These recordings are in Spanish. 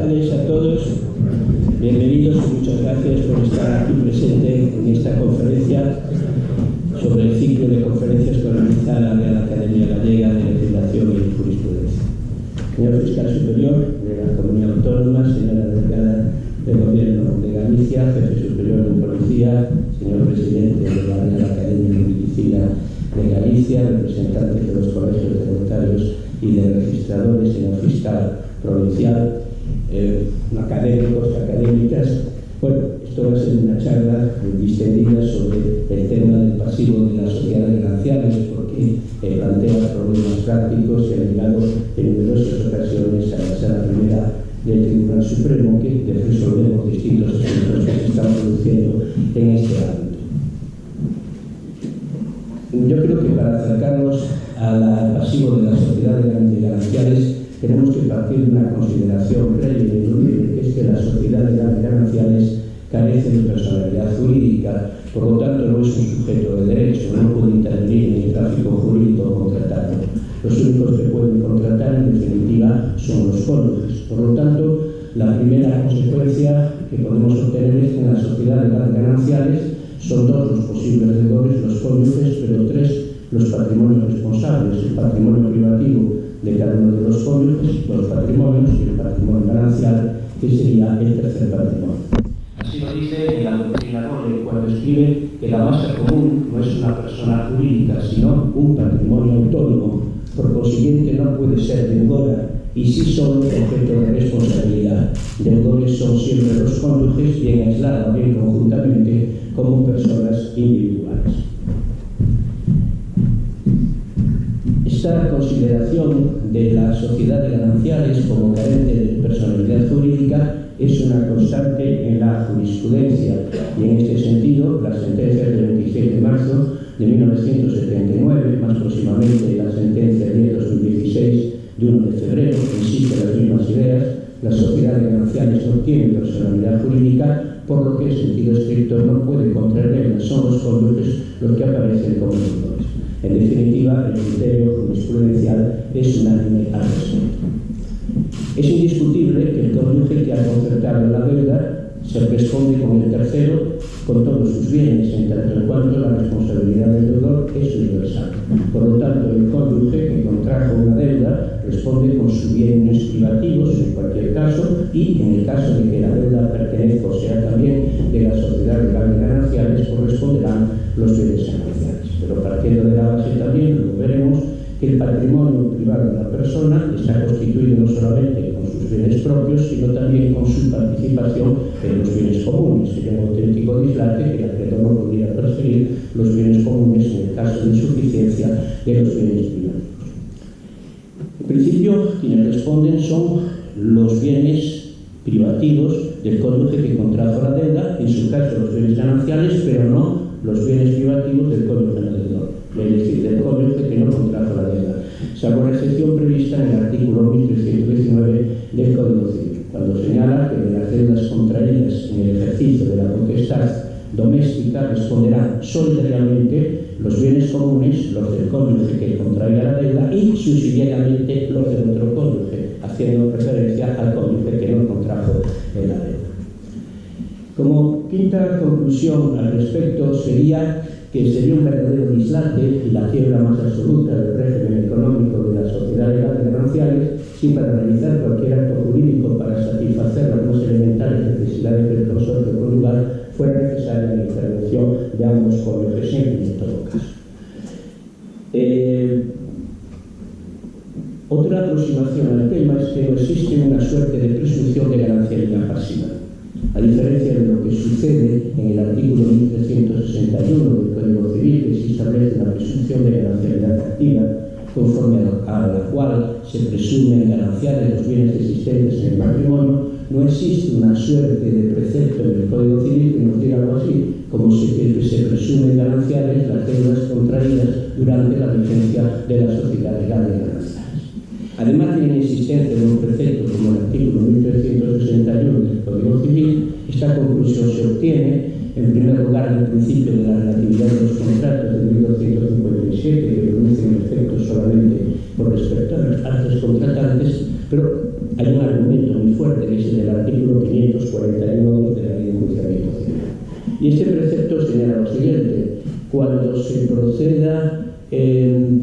tardes a todos. Bienvenidos y muchas gracias por estar aquí presente en esta conferencia sobre el ciclo de conferencias que organiza la Real Academia Gallega de Legislación y Jurisprudencia. Señor Fiscal Superior de la Comunidad Autónoma, señora delegada del Gobierno de Galicia, Jefe Superior de Policía, señor Presidente de la Real Academia de Medicina de Galicia, representantes de los colegios de notarios y de registradores, señor Fiscal Provincial, académicos, académicas. Bueno, esto va a ser una charla distendida sobre el tema del pasivo de las sociedades gananciales, porque plantea problemas prácticos y ha llegado en numerosas ocasiones a la Sala Primera del Tribunal Supremo, que resolvemos distintos asuntos que se están produciendo en este ámbito. Yo creo que para acercarnos al pasivo de las sociedades gananciales tenemos que partir de una consideración previa y ineludible, que es que las sociedades gananciales carecen de personalidad jurídica, por lo tanto no es un sujeto de derecho, no puede intervenir en el tráfico jurídico contratado. Los únicos que pueden contratar, en definitiva, son los cónyuges. Por lo tanto, la primera consecuencia que podemos obtener es que en las sociedades gananciales son dos los posibles deudores, los cónyuges, pero tres los patrimonios responsables, el patrimonio privativo de cada uno de los cónyuges, los patrimonios y el patrimonio ganancial, que sería el tercer patrimonio. Así lo dice el doctrinador cuando escribe que la masa común no es una persona jurídica, sino un patrimonio autónomo. Por consiguiente, no puede ser deudora y sí son objeto de responsabilidad. Deudores son siempre los cónyuges, bien aislados, bien conjuntamente, como personas individuales. Esta consideración de las sociedades gananciales como carente de personalidad jurídica es una constante en la jurisprudencia, y en este sentido las sentencias del 26 de marzo de 1979, más próximamente la sentencia 10/2016 de 1 de febrero, que insiste en las mismas ideas, las sociedades gananciales no tienen personalidad jurídica, por lo que en sentido estricto no puede contraerlas, son los cónyuges los que aparecen como deudores. En definitiva, el criterio jurisprudencial es unánime al respecto. Es indiscutible que el cónyuge que ha concertado la deuda se responde con el tercero con todos sus bienes, en tanto en cuanto la responsabilidad del deudor es universal. Por lo tanto, el cónyuge que contrajo una deuda responde con sus bienes privativos en cualquier caso, y en el caso de que la deuda pertenezca o sea también de la sociedad de gananciales, corresponderán los bienes gananciales. Pero partiendo de la base también, luego veremos que el patrimonio privado de la persona está constituido no solamente con sus bienes propios, sino también con su participación en los bienes comunes. Sería un auténtico dislate que el acreedor no pudiera transferir los bienes comunes en el caso de insuficiencia de los bienes privados. En principio, quienes responden son los bienes privativos del cónyuge que contrajo la deuda, en su caso los bienes gananciales, pero no los bienes privativos del cónyuge deudor, es decir, del cónyuge que no contrajo la deuda, salvo la excepción prevista en el artículo 1319 del Código Civil, cuando señala que de las deudas contraídas en el ejercicio de la potestad doméstica responderán solidariamente los bienes comunes, los del cónyuge que contraiga la deuda, y subsidiariamente los del otro cónyuge, haciendo referencia al cónyuge que no contrajo la deuda. Como quinta conclusión al respecto sería que sería un verdadero dislate y la quiebra más absoluta del régimen económico de las sociedades gananciales si para realizar cualquier acto jurídico para satisfacer las más elementales necesidades del consorcio conyugal fuera necesaria la intervención de ambos cónyuges, siempre y en todo caso. Otra aproximación al tema es que no existe una suerte de presunción de ganancialidad pasiva. A diferencia de lo que sucede en el artículo 1361 del Código Civil, que se establece una presunción de ganancialidad activa, conforme a la cual se presumen gananciales los bienes existentes en el matrimonio, no existe una suerte de precepto en el Código Civil que nos diga algo así, como que se presumen gananciales las deudas contraídas durante la vigencia de la sociedad legal de gananciales. Además, tiene existencia de un precepto como el artículo 1361 del Código Civil. Esta conclusión se obtiene, en primer lugar, del principio de la relatividad de los contratos de 1257, que producen efectos solamente por respecto a las partes contratantes, pero hay un argumento muy muy fuerte, que es el del artículo 541 de la Ley de Enjuiciamiento Civil. Y este precepto señala lo siguiente: cuando se proceda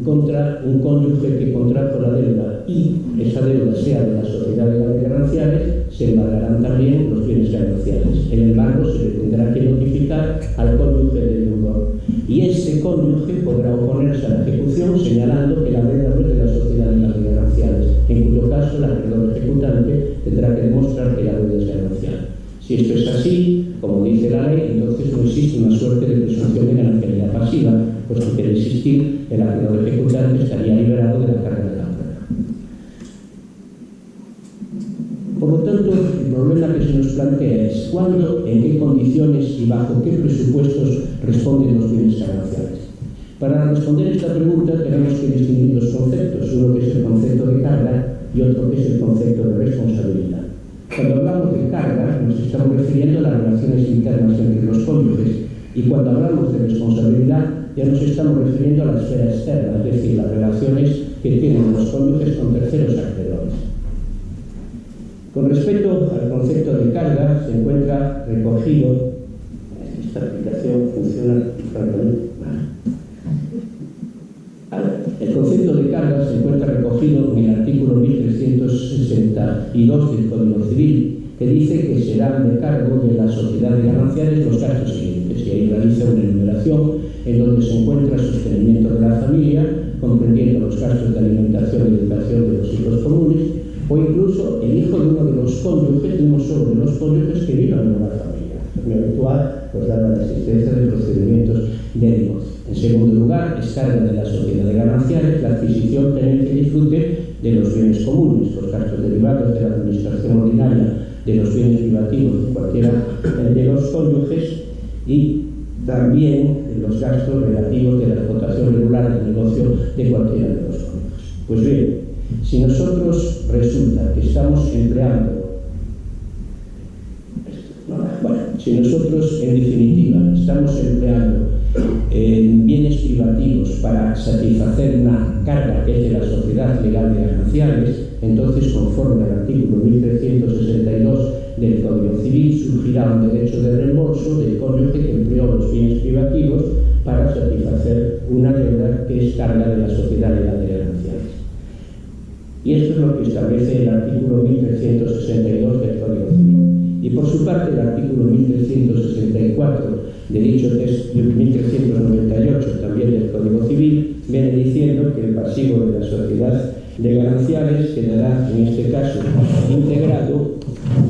contra un cónyuge que contrajo la deuda y esa deuda sea de la sociedad legal de gananciales, se embargarán también los bienes gananciales. El embargo se le tendrá que notificar al cónyuge del deudor, y ese cónyuge podrá oponerse a la ejecución señalando que la deuda no es de la sociedad legal de gananciales, en cuyo caso el acreedor ejecutante tendrá que demostrar que la deuda es ganancial. Si esto es así, como dice la ley, entonces no existe una suerte de presunción de ganancialidad pasiva, puesto que de existir, el acreedor ejecutante estaría liberado de la carga de la prueba. Por lo tanto, el problema que se nos plantea es cuándo, en qué condiciones y bajo qué presupuestos responden los bienes gananciales. Para responder esta pregunta tenemos que distinguir dos conceptos, uno que es el concepto de carga y otro que es el concepto de responsabilidad. Cuando hablamos de carga, nos estamos refiriendo a las relaciones internas entre los cónyuges, y cuando hablamos de responsabilidad, ya nos estamos refiriendo a la esfera externa, es decir, las relaciones que tienen los cónyuges con terceros acreedores. Con respecto al concepto de carga, se encuentra recogido, esta aplicación funciona francamente mal. El concepto de carga se encuentra recogido en el artículo 1362 del Código Civil, que dice que serán de cargo de la sociedad de gananciales los gastos siguientes, y ahí realiza una enumeración en donde se encuentra el sostenimiento de la familia, comprendiendo los gastos de alimentación y educación de los hijos comunes, o incluso el hijo de uno de los cónyuges, de uno solo de los cónyuges que viva en una familia. Es muy habitual, pues, dada la existencia de procedimientos de divorcio. En segundo lugar, es carga de la sociedad de gananciales la adquisición, tenencia y disfrute de los bienes comunes, los gastos derivados de la administración ordinaria de los bienes privativos de cualquiera de los cónyuges, y también los gastos relativos de la explotación regular del negocio de cualquiera de los cónyuges. Pues bien, si nosotros resulta que estamos empleando, si nosotros en definitiva estamos empleando bienes privativos para satisfacer una carga que es de la sociedad legal de gananciales, entonces, conforme al artículo 1362 del Código Civil, surgirá un derecho de reembolso del cónyuge que empleó los bienes privativos para satisfacer una deuda que es carga de la sociedad legal de gananciales. Y esto es lo que establece el artículo 1362 del Código Civil. Y por su parte, el artículo 1364 de dicho texto, 1398 también del Código Civil, viene diciendo que el pasivo de la sociedad de gananciales quedará, en este caso, integrado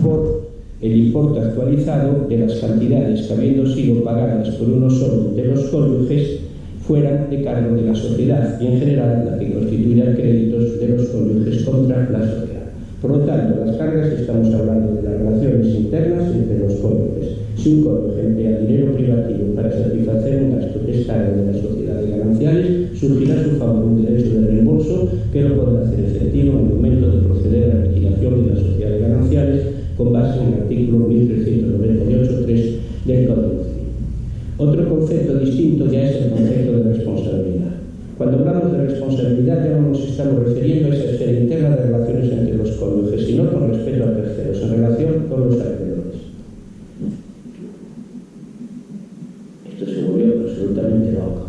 por el importe actualizado de las cantidades que, habiendo sido pagadas por uno solo de los cónyuges, fueran de cargo de la sociedad, y en general la que constituya créditos de los cónyuges contra la sociedad. Por lo tanto, las cargas, estamos hablando de las relaciones internas entre los cónyuges. Si un cónyuge emplea dinero privativo para satisfacer un gasto que es cargo de la sociedad de gananciales, surgirá a su favor un derecho de reembolso que lo podrá hacer efectivo en el momento de proceder a la liquidación de la sociedad de gananciales con base en el artículo 1398.3 del Código Civil. Otro concepto distinto ya es el concepto de responsabilidad. Cuando hablamos de responsabilidad ya no nos estamos refiriendo a esa esfera interna de relaciones entre los cónyuges, sino con respecto a terceros, en relación con los acreedores. Esto se volvió absolutamente loco.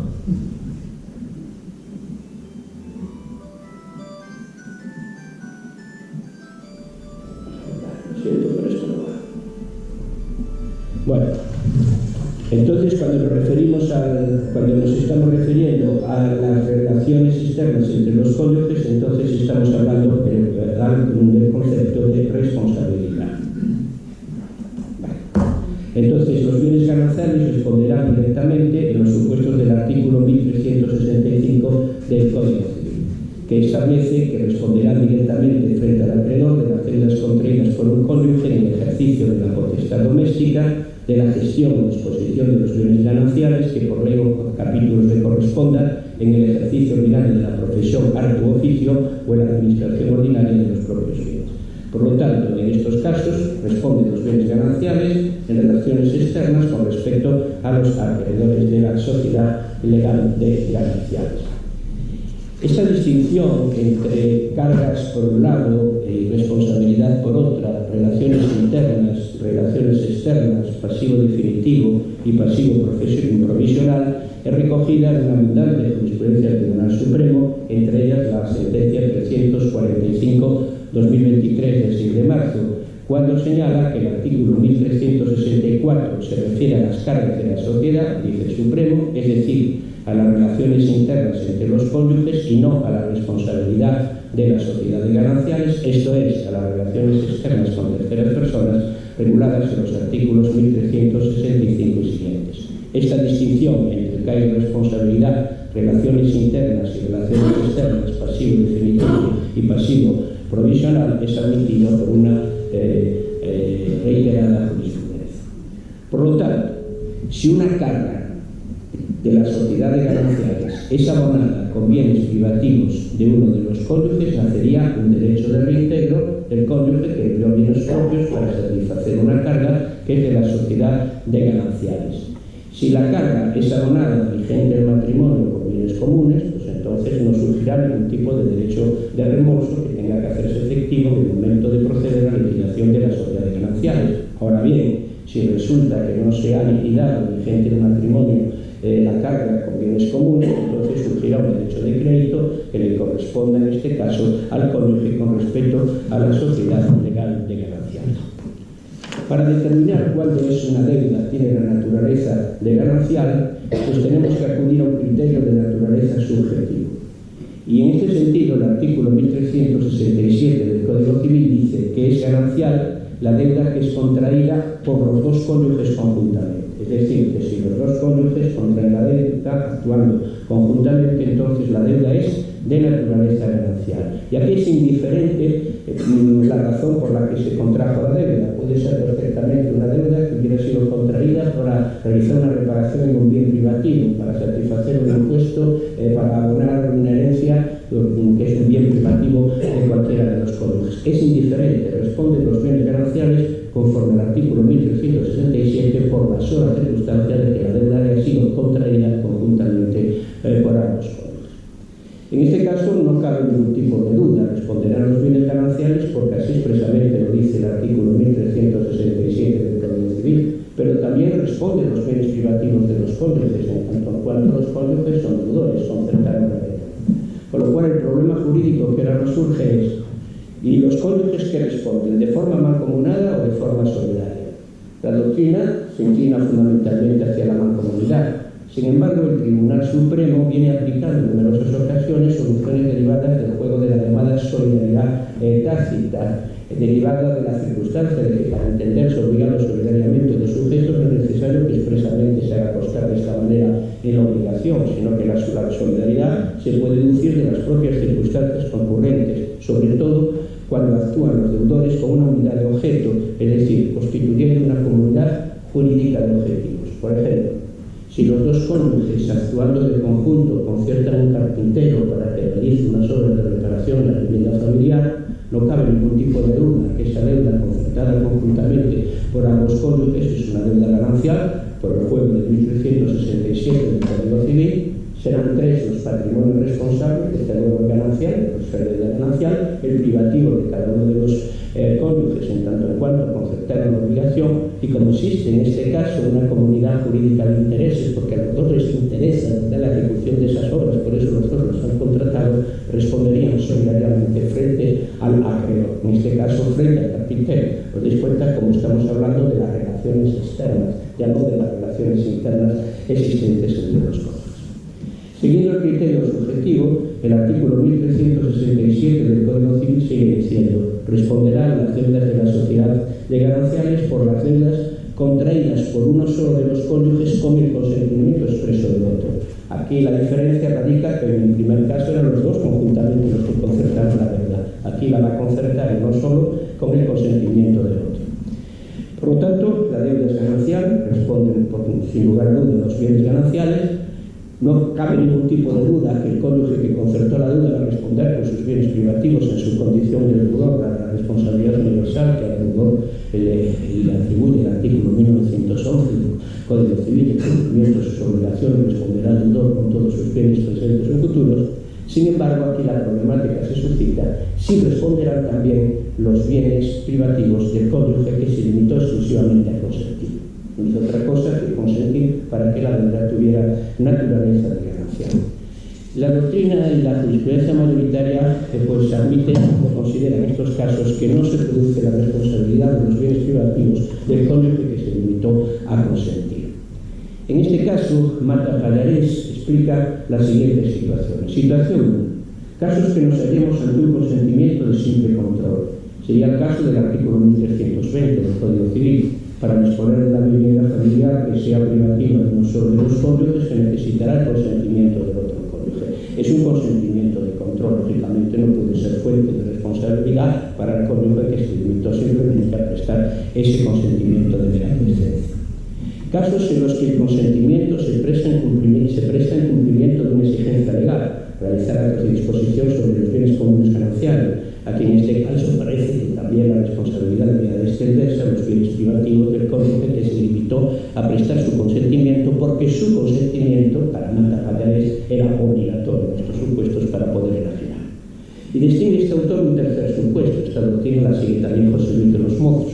Lo siento, pero esto no va. Bueno, entonces cuando nos estamos refiriendo a las relaciones externas entre los cónyuges, entonces estamos hablando del concepto de responsabilidad. Entonces, los bienes gananciales responderán directamente en los supuestos del artículo 1365 del Código Civil, que establece que responderán directamente frente al acreedor de las deudas contraídas por un cónyuge en el ejercicio de la potestad doméstica, de la gestión o disposición de los bienes gananciales que por ley o capítulos le correspondan en el ejercicio ordinario de la profesión, arte u oficio o en la administración ordinaria de los propios bienes. Por lo tanto, en estos casos responden los bienes gananciales en relaciones externas con respecto a los acreedores de la sociedad legal de gananciales. Esta distinción entre cargas por un lado y responsabilidad por otra, relaciones internas, relaciones externas, pasivo definitivo y pasivo provisional, es recogida en una abundante jurisprudencia del Tribunal Supremo, entre ellas la sentencia 345-2023 del 6 de marzo, cuando señala que el artículo 1364 se refiere a las cargas de la sociedad, dice el Supremo, es decir, a las relaciones internas entre los cónyuges y no a la responsabilidad de la sociedad de gananciales, esto es, a las relaciones externas con terceras personas reguladas en los artículos 1365 y siguientes. Esta distinción entre carga y responsabilidad, relaciones internas y relaciones externas, pasivo definitivo y pasivo provisional, es admitido por una reiterada jurisprudencia. Por lo tanto, si una carga de la sociedad de gananciales es abonada con bienes privativos de uno de los cónyuges, nacería un derecho de reintegro del cónyuge que empleó bienes propios para satisfacer una carga que es de la sociedad de gananciales. Si la carga es abonada vigente del matrimonio con bienes comunes, pues entonces no surgirá ningún tipo de derecho de reembolso que tenga que hacerse efectivo en el momento de proceder a la liquidación de la sociedad de gananciales. Ahora bien, si resulta que no se ha liquidado vigente del matrimonio la carga con bienes comunes, entonces surgirá un derecho de crédito que le corresponda en este caso al cónyuge con respecto a la sociedad legal de gananciales. Para determinar cuándo es una deuda tiene la naturaleza de ganancial, pues tenemos que acudir a un criterio de naturaleza subjetiva. Y en este sentido, el artículo 1367 del Código Civil dice que es ganancial la deuda que es contraída por los dos cónyuges conjuntamente. Es decir, que si los dos cónyuges contraen la deuda actuando conjuntamente, entonces la deuda es de naturaleza ganancial. Y aquí es indiferente la razón por la que se contrajo la deuda. Puede ser perfectamente una deuda que hubiera sido contraída para realizar una reparación en un bien privativo, para satisfacer un impuesto, para abonar una herencia, que es un bien privativo de cualquiera de los cónyuges. Es indiferente, responden los bienes gananciales conforme al artículo 1367 por la sola circunstancia de que la deuda haya sido contraída conjuntamente por ambos cónyuges. En este caso no cabe ningún tipo de duda, responderán los bienes gananciales porque así expresamente lo dice el artículo 1367 del Código Civil, pero también responden los bienes privativos de los cónyuges, en tanto en cuanto los cónyuges son deudores, son cercanos a la deuda. Con lo cual el problema jurídico que ahora nos surge es: ¿y los cónyuges que responden? ¿De forma mancomunada o de forma solidaria? La doctrina se inclina fundamentalmente hacia la mancomunidad. Sin embargo, el Tribunal Supremo viene aplicando en numerosas ocasiones soluciones derivadas del juego de la llamada solidaridad tácita, derivada de la circunstancia de que para entenderse obligado solidariamente de sujetos no es necesario que expresamente se haga constar de esta manera en la obligación, sino que la solidaridad se puede deducir de las propias circunstancias concurrentes, sobre todo cuando actúan los deudores con una unidad de objeto, es decir, constituyendo una comunidad jurídica de objetivos. Por ejemplo, si los dos cónyuges, actuando de conjunto, conciertan un carpintero para que realice unas obras de reparación en la vivienda familiar, no cabe ningún tipo de duda que esa deuda concertada conjuntamente por ambos cónyuges es una deuda ganancial por el juego de 1367 del Código Civil. Serán tres los patrimonios responsables de esta deuda ganancial, pues la deuda ganancial, el privativo de cada uno de los cónyuges en tanto en cuanto concertaron la obligación, y como existe en este caso una comunidad jurídica de intereses, porque a los dos les interesa la ejecución de esas obras, por eso los dos los han contratado, responderían solidariamente frente al acreedor, en este caso frente al carpintero. Os dais cuenta como estamos hablando de las relaciones externas, ya no de las relaciones internas existentes entre los cónyuges. Siguiendo el criterio subjetivo, el artículo 1367 del Código Civil sigue diciendo: responderán las deudas de la sociedad de gananciales por las deudas contraídas por uno solo de los cónyuges con el consentimiento expreso del otro. Aquí la diferencia radica que en el primer caso eran los dos conjuntamente los que concertaron la deuda. Aquí la va a concertar uno solo con el consentimiento del otro. Por lo tanto, la deuda es ganancial, responden sin lugar a dudas los bienes gananciales. No cabe ningún tipo de duda que el cónyuge que concertó la deuda va a responder por sus bienes privativos en su condición de deudor para la responsabilidad universal que al deudor le atribuye el artículo 1911 del Código Civil, el cumplimiento de sus obligaciones responderá al deudor con todos sus bienes presentes o futuros. Sin embargo, aquí la problemática se suscita si responderán también los bienes privativos del cónyuge que se limitó exclusivamente a consentir. No hizo otra cosa que consentir para que la deuda tuviera naturaleza de ganancia. La doctrina y la jurisprudencia mayoritaria pues admiten o consideran en estos casos que no se produce la responsabilidad de los bienes privativos del cónyuge que se limitó a consentir. En este caso, Marta Pallarés explica las siguientes situaciones. Situación 1. Casos que nos hallemos ante un consentimiento de simple control. Sería el caso del artículo 1320 del Código Civil. Para disponer de la vivienda familiar que sea privativa de uno solo de los cónyuges, se necesitará el consentimiento del otro cónyuge. Es un consentimiento de control, lógicamente no puede ser fuente de responsabilidad para el cónyuge que se limitó simplemente a prestar ese consentimiento de mera presencia. Casos en los que el consentimiento se presta en cumplimiento de una exigencia legal, realizar actos de disposición sobre los bienes comunes gananciales. Aquí en este caso parece que también la responsabilidad debía de extenderse a los bienes privativos del cónyuge que se limitó a prestar su consentimiento, porque su consentimiento, para Marta Pallarés, era obligatorio en estos supuestos para poder enajenar. Y distingue este autor un tercer supuesto. Esta doctrina la sigue también José Luis de los Mozos.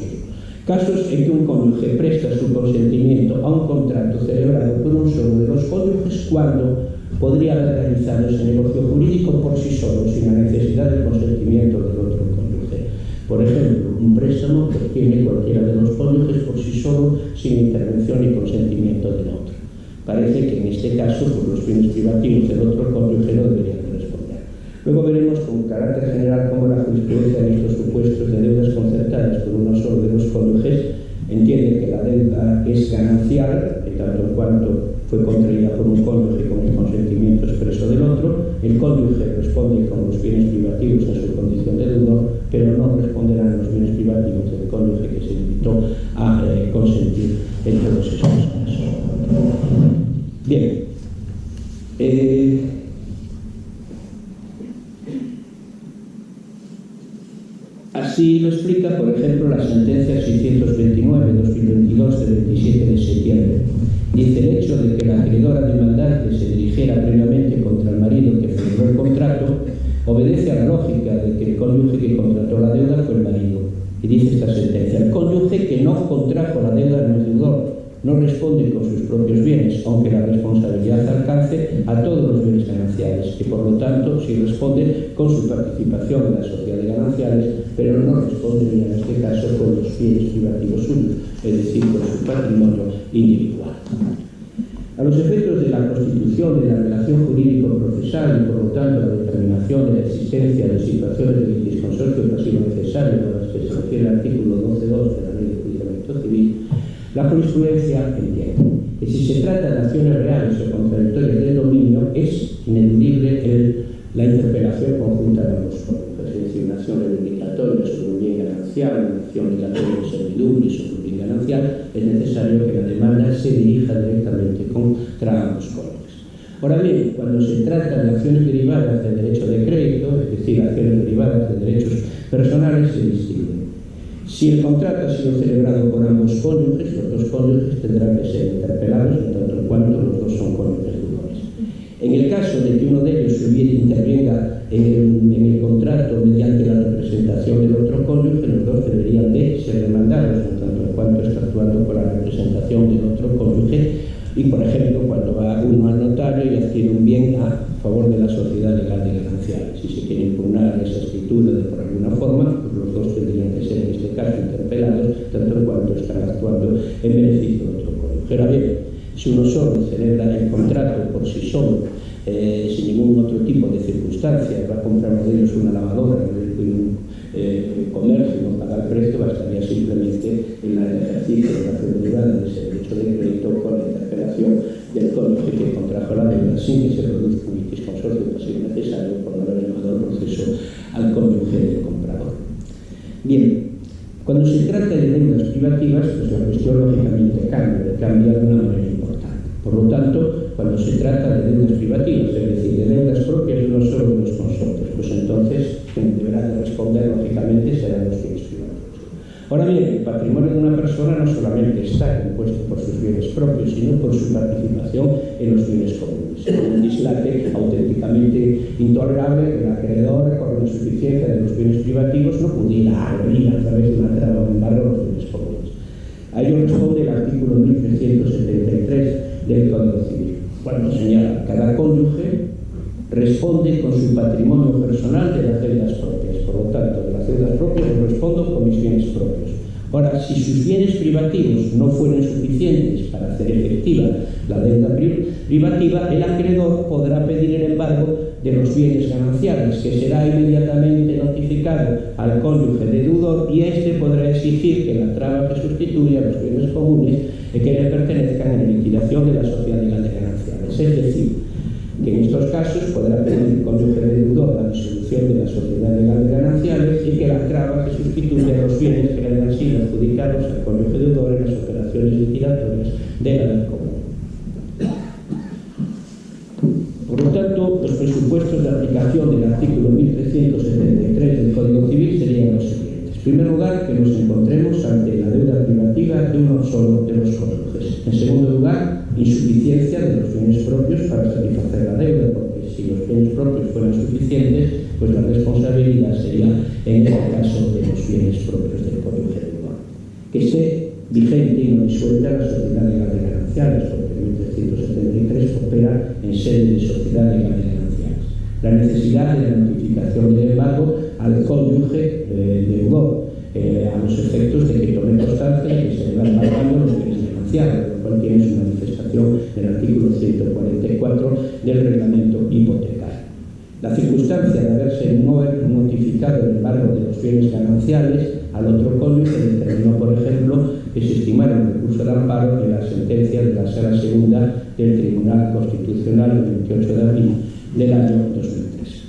Casos en que un cónyuge presta su consentimiento a un contrato celebrado por un solo de los cónyuges cuando podría haber realizado ese negocio jurídico por sí solo, sin la necesidad del consentimiento del otro cónyuge. Por ejemplo, un préstamo que obtiene cualquiera de los cónyuges por sí solo, sin intervención y consentimiento del otro. Parece que en este caso, por los bienes privativos del otro cónyuge no deberían responder. Luego veremos con carácter general cómo la jurisprudencia en estos supuestos de deudas concertadas por uno solo de los cónyuges entiende que la deuda es ganancial, en tanto en cuanto fue contraída por un cónyuge con el consentimiento expreso del otro. El cónyuge responde con los bienes privativos a su condición de deudor, pero no responderán los bienes privativos del cónyuge que se limitó a consentir en todos esos casos. Bien. Así lo explica, por ejemplo, la sentencia 629-2022 del 27 de septiembre. Dice: el hecho de que la acreedora demandante se dirigiera previamente contra el marido que firmó el contrato obedece a la lógica de que el cónyuge que contrató la deuda fue el marido. Y dice esta sentencia: el cónyuge que no contrajo la deuda no es deudor, no responde con sus propios bienes, aunque la responsabilidad alcance a todos los bienes gananciales, que por lo tanto sí responde con su participación en la sociedad de gananciales, pero no respondería en este caso con los bienes privativos suyos, es decir, con su patrimonio individual. A los efectos de la constitución de la relación jurídico-procesal y por lo tanto la determinación de la existencia de situaciones de litisconsorcio pasivo necesario a las que se refiere el artículo 12.2 de la Ley de Enjuiciamiento Civil, la jurisprudencia entiende que si se trata de acciones reales o contradictorias del dominio, es ineludible la interpelación conjunta de ambos cónyuges, es decir, una acción reivindicatoria sobre un bien ganancial, una acción obligatoria de servidumbre sobre un bien ganancial, es necesario que la demanda se dirija directamente contra ambos cónyuges. Ahora bien, cuando se trata de acciones derivadas del derecho de crédito, es decir, acciones derivadas de derechos personales, se distinguen. Si el contrato ha sido celebrado por ambos cónyuges, los dos cónyuges tendrán que ser interpelados en tanto en cuanto los dos son cónyuges deudores. En el caso de que uno de ellos intervenga en el contrato mediante la representación del otro cónyuge, los dos deberían de ser demandados en tanto en cuanto está actuando por la representación del otro cónyuge. Y, por ejemplo, cuando va uno al notario y adquiere un bien a favor de la sociedad legal de gananciales, si se quiere impugnar esa escritura de por alguna forma, pues los dos tendrían que ser en este caso interpelados, tanto en cuanto están actuando en beneficio de otro cónyuge. Ahora bien, si uno solo celebra el contrato por sí solo, sin ningún otro tipo de circunstancia, va a comprar uno de ellos una lavadora en un comercio y no pagar precio, bastaría simplemente en el ejercicio de la acción derivada de ese derecho de crédito con la interpelación del cónyuge que contrajo la deuda sin que se produzca un litisconsorcio pasivo necesario por no haber llamado al proceso al cónyuge del comprador. Bien, cuando se trata de deudas privativas, pues la cuestión lógicamente cambia de una manera importante. Por lo tanto, cuando se trata de deudas privativas, es decir, de deudas propias de uno solo de los consortes, pues entonces quien deberá de responder lógicamente serán los bienes privativos. Ahora bien, el patrimonio de una persona no solamente está compuesto por sus bienes propios, sino por su participación en los bienes comunes. Es un dislate auténticamente intolerable que el acreedor, por la insuficiencia de los bienes privativos, no pudiera agredir a través de una traba o un embargo los bienes comunes. A ello responde el artículo 1373 del Código Civil, cuando señala: cada cónyuge responde con su patrimonio personal de las deudas propias. Por lo tanto, de las deudas propias yo respondo con mis bienes propios. Ahora, si sus bienes privativos no fueran suficientes para hacer efectiva la deuda privativa, el acreedor podrá pedir el embargo de los bienes gananciales, que será inmediatamente notificado al cónyuge deudor, y éste podrá exigir que la traba que sustituya los bienes comunes que le pertenezcan en la liquidación de la sociedad legal de gananciales. Es decir, que en estos casos podrá pedir el cónyuge deudor la disolución de la sociedad legal de gananciales y que la traba que sustituya los bienes que le hayan sido adjudicados al cónyuge deudor en las operaciones liquidatorias de la ley común. Por lo tanto, los presupuestos de aplicación del artículo 1373 del Código Civil serían los siguientes. En primer lugar, que nos encontremos ante la deuda privativa de uno solo de los cónyuges. En segundo lugar, insuficiencia de los bienes propios para satisfacer la deuda, porque si los bienes propios fueran suficientes, pues la responsabilidad sería, en este caso, de los bienes propios del cónyuge deudor. Que esté vigente y no disuelta la sociedad legal de gananciales, porque el 1373 opera en sede de sociedad legal de gananciales. La necesidad de la notificación del embargo al cónyuge deudor, a los efectos de que tome constancia de que se le van embargando los bienes gananciales, lo cual tiene su manifestación del artículo 144 del reglamento hipotecario. La circunstancia de haberse no notificado el embargo de los bienes gananciales al otro cónyuge determinó, por ejemplo, que se estimara un recurso de amparo en la sentencia de la Sala Segunda del Tribunal Constitucional el 28 de abril del año 2003.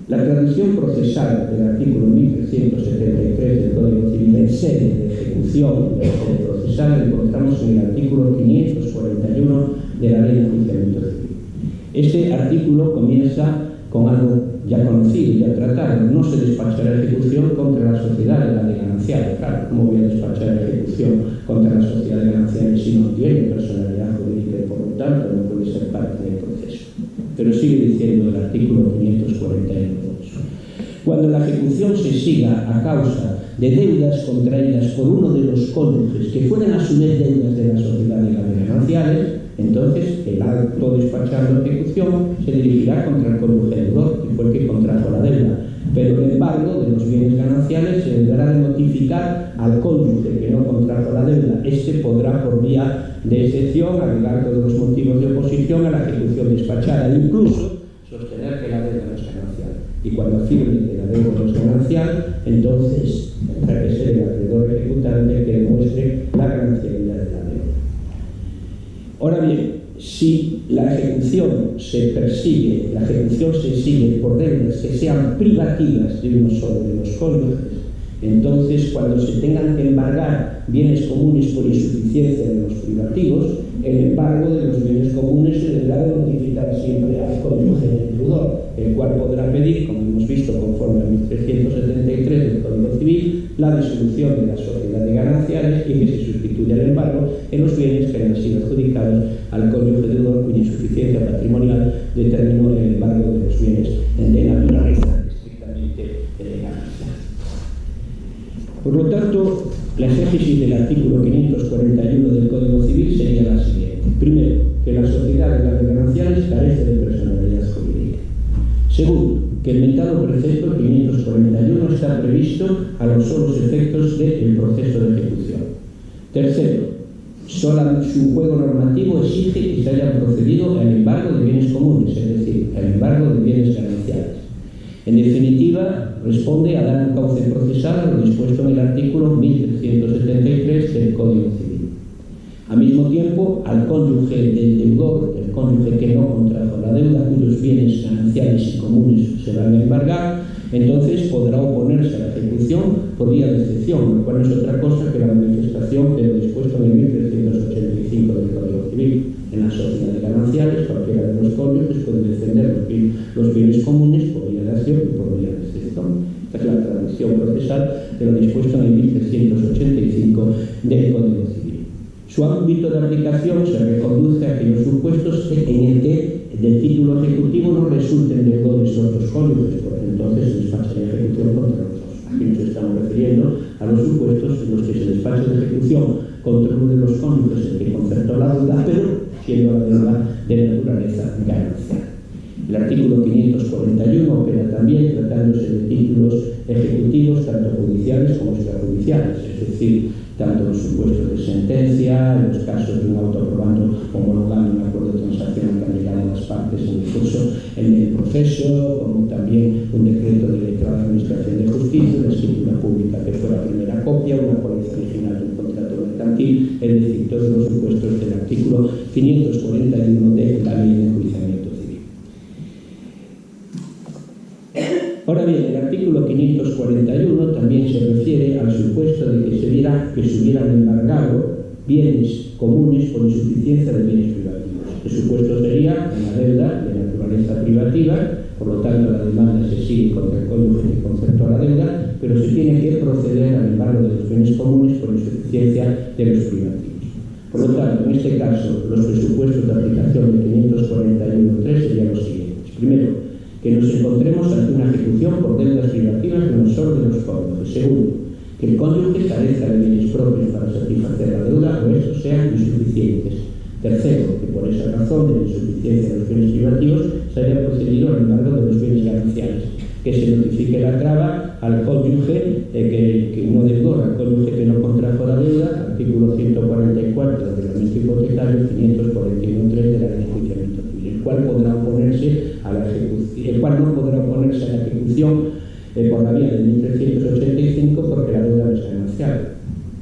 La tradición procesal del artículo 1373 del Código Civil en sede de ejecución de la sede procesal la encontramos en el artículo 541 de la Ley de Enjuiciamiento Civil. Este artículo comienza con algo ya conocido, ya tratado: no se despachará ejecución contra la sociedad legal de gananciales. Claro, ¿cómo voy a despachar ejecución contra la sociedad de gananciales si no tiene personalidad jurídica y por lo tanto no puede ser parte del proceso? Pero sigue diciendo el artículo 541. Cuando la ejecución se siga a causa de deudas contraídas por uno de los cónyuges que fueran a su vez deudas de la sociedad legal de gananciales, entonces el acto despachando ejecución se dirigirá contra el cónyuge deudor, que fue el que contrajo la deuda, pero el embargo de los bienes gananciales se deberá de notificar al cónyuge que no contrajo la deuda. Este podrá, por vía de excepción, alegar todos los motivos de oposición a la ejecución despachada, e incluso sostener que la deuda no es ganancial. Y cuando afirme que la deuda no es ganancial, entonces tendrá que ser el acreedor ejecutante el que demuestre la ganancialidad de la deuda. Ahora bien, si la ejecución se sigue por deudas que sean privativas de uno solo de los cónyuges, entonces cuando se tengan que embargar bienes comunes por insuficiencia de los privativos, el embargo de los bienes comunes se deberá de notificar siempre al cónyuge deudor, el cual podrá pedir, como hemos visto conforme al 1373 del Código Civil, la disolución de la sociedad de gananciales y que se sustituya el embargo en los bienes que hayan sido adjudicados al cónyuge deudor cuya insuficiencia patrimonial determinó el embargo de los bienes de naturaleza estrictamente ganancial. Por lo tanto, la exégesis del artículo 541 del Código Civil sería la siguiente. Primero, que la sociedad legal de gananciales carece de personalidad jurídica. Segundo, que el mentado precepto 541 está previsto a los solos efectos del proceso de ejecución. Tercero, solo su juego normativo exige que se haya procedido al embargo de bienes comunes, es decir, al embargo de bienes gananciales. En definitiva, responde a dar un cauce procesal a lo dispuesto en el artículo 1373 del Código Civil. Al mismo tiempo, al cónyuge del deudor, el cónyuge que no contrajo la deuda, cuyos bienes gananciales y comunes se van a embargar, entonces podrá oponerse a la ejecución por vía de excepción, lo cual no es otra cosa que la manifestación de lo dispuesto en el 1385 del Código Civil. En la sociedad de gananciales, cualquiera de los cónyuges puede defender los bienes comunes por vía de acción y por vía de excepción. Esta es la traducción procesal de lo dispuesto en el 1385 del Código Civil. Su ámbito de aplicación se reconduce a aquellos supuestos en el que del título ejecutivo no resulten deudores otros cónyuges, porque entonces se despacha la ejecución contra los dos. Aquí nos estamos refiriendo a los supuestos en los que se despacha la ejecución contra uno de los cónyuges el que concertó la deuda, pero siendo la deuda de naturaleza ganancial. El artículo 541 opera también tratándose de títulos ejecutivos, tanto judiciales como extrajudiciales, es decir, tanto los supuestos de sentencia, en los casos de un auto aprobando homologando un acuerdo de transacción que han llegado a las partes en el curso en el proceso, como también un decreto de letrado de administración de justicia, una escritura pública que fue la primera copia, una póliza original de un contrato mercantil, es decir, todos los supuestos del artículo 541 de la Ley de Enjuiciamiento Civil. Ahora bien, el artículo 541 también se refiere al supuesto de que se hubieran embargado bienes comunes por insuficiencia de bienes privativos. El supuesto sería una deuda de naturaleza privativa, por lo tanto la demanda se sigue contra el cónyuge que concertó la deuda, pero se tiene que proceder al embargo de los bienes comunes por insuficiencia de los privativos. Por lo tanto, en este caso, los presupuestos de aplicación de 541.3 serían los siguientes. Primero, que nos encontremos ante una ejecución por deudas privativas de uno solo de los cónyuges. Segundo, que el cónyuge carezca de bienes propios para satisfacer la deuda o estos sean insuficientes. Tercero, que por esa razón de la insuficiencia de los bienes privativos se haya procedido al embargo de los bienes gananciales, que se notifique la traba al cónyuge que no deudor, al cónyuge que no contrajo la deuda, artículo 144 del reglamento hipotecario, 541.3 de la Ley de Enjuiciamiento Civil, el cual podrá oponerse a la ejecución, el cual no podrá oponerse a la ejecución por la vía del 1385 porque la deuda no es ganancial.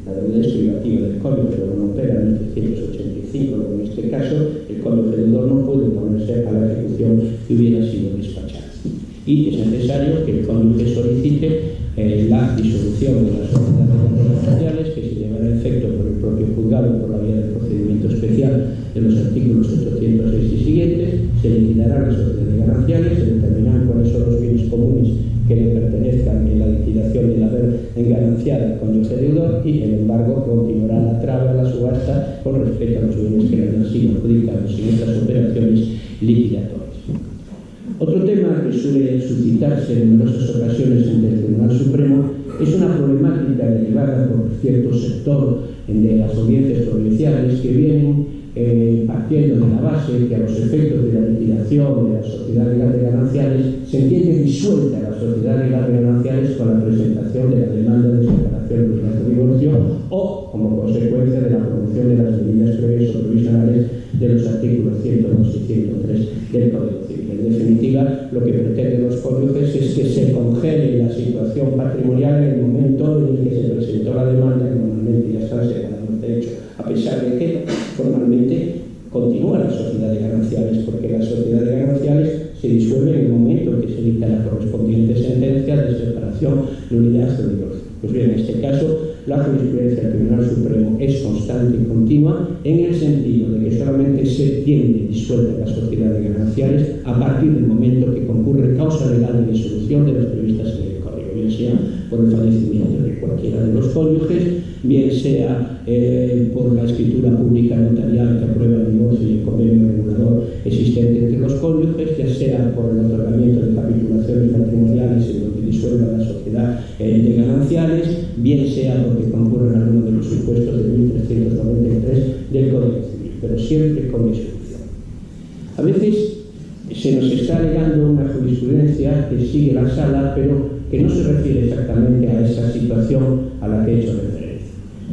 La deuda es privativa del cónyuge, pero no opera el 1385. En este caso, el cónyuge deudor no puede oponerse a la ejecución que hubiera sido despachada. Y es necesario que el cónyuge solicite la disolución de las sociedades gananciales, que se llevará a efecto por el propio juzgado por la vía del procedimiento especial de los artículos 806 y siguientes. Se liquidarán las sociedades gananciales, se determinarán cuáles son los bienes comunes que le pertenezcan en la liquidación del haber engananciado al cónyuge deudor, y el embargo continuará la traba de la subasta con respecto a los bienes que hayan sido adjudicados en estas operaciones liquidatorias. Otro tema que suele suscitarse en numerosas ocasiones ante el Tribunal Supremo es una problemática derivada por cierto sector de las audiencias provinciales que vienen partiendo de la base que a los efectos de la liquidación de la sociedad legal de gananciales se entiende disuelta la sociedad legal de gananciales con la presentación de la demanda de separación de divorcio o como consecuencia de la promoción de las medidas previas o provisionales de los artículos 102 y 103 del Código Civil. En definitiva, lo que pretenden los cónyuges es que se congele la situación patrimonial en el momento en el que se presentó la demanda, que normalmente ya están separados de hecho, a pesar de que formalmente continúa la sociedad de gananciales, porque la sociedad de gananciales se disuelve en el momento en que se dicta la correspondiente sentencia de separación, nulidad o divorcio. Pues bien, en este caso, la jurisprudencia del Tribunal Supremo es constante y continua en el sentido de que solamente se tiene disuelta la sociedad de gananciales a partir del momento que concurre causa legal de disolución de las previstas en el Código, bien sea por el fallecimiento de cualquiera de los cónyuges, bien sea por la escritura pública notarial que aprueba el divorcio y el convenio regulador existente entre los cónyuges, ya sea por el otorgamiento de capitulaciones matrimoniales en lo que disuelva la sociedad de gananciales, bien sea porque concurren algunos de los supuestos de 1393 del Código Civil, pero siempre con disolución. A veces se nos está alegando una jurisprudencia que sigue la sala, pero que no se refiere exactamente a esa situación a la que he hecho referencia.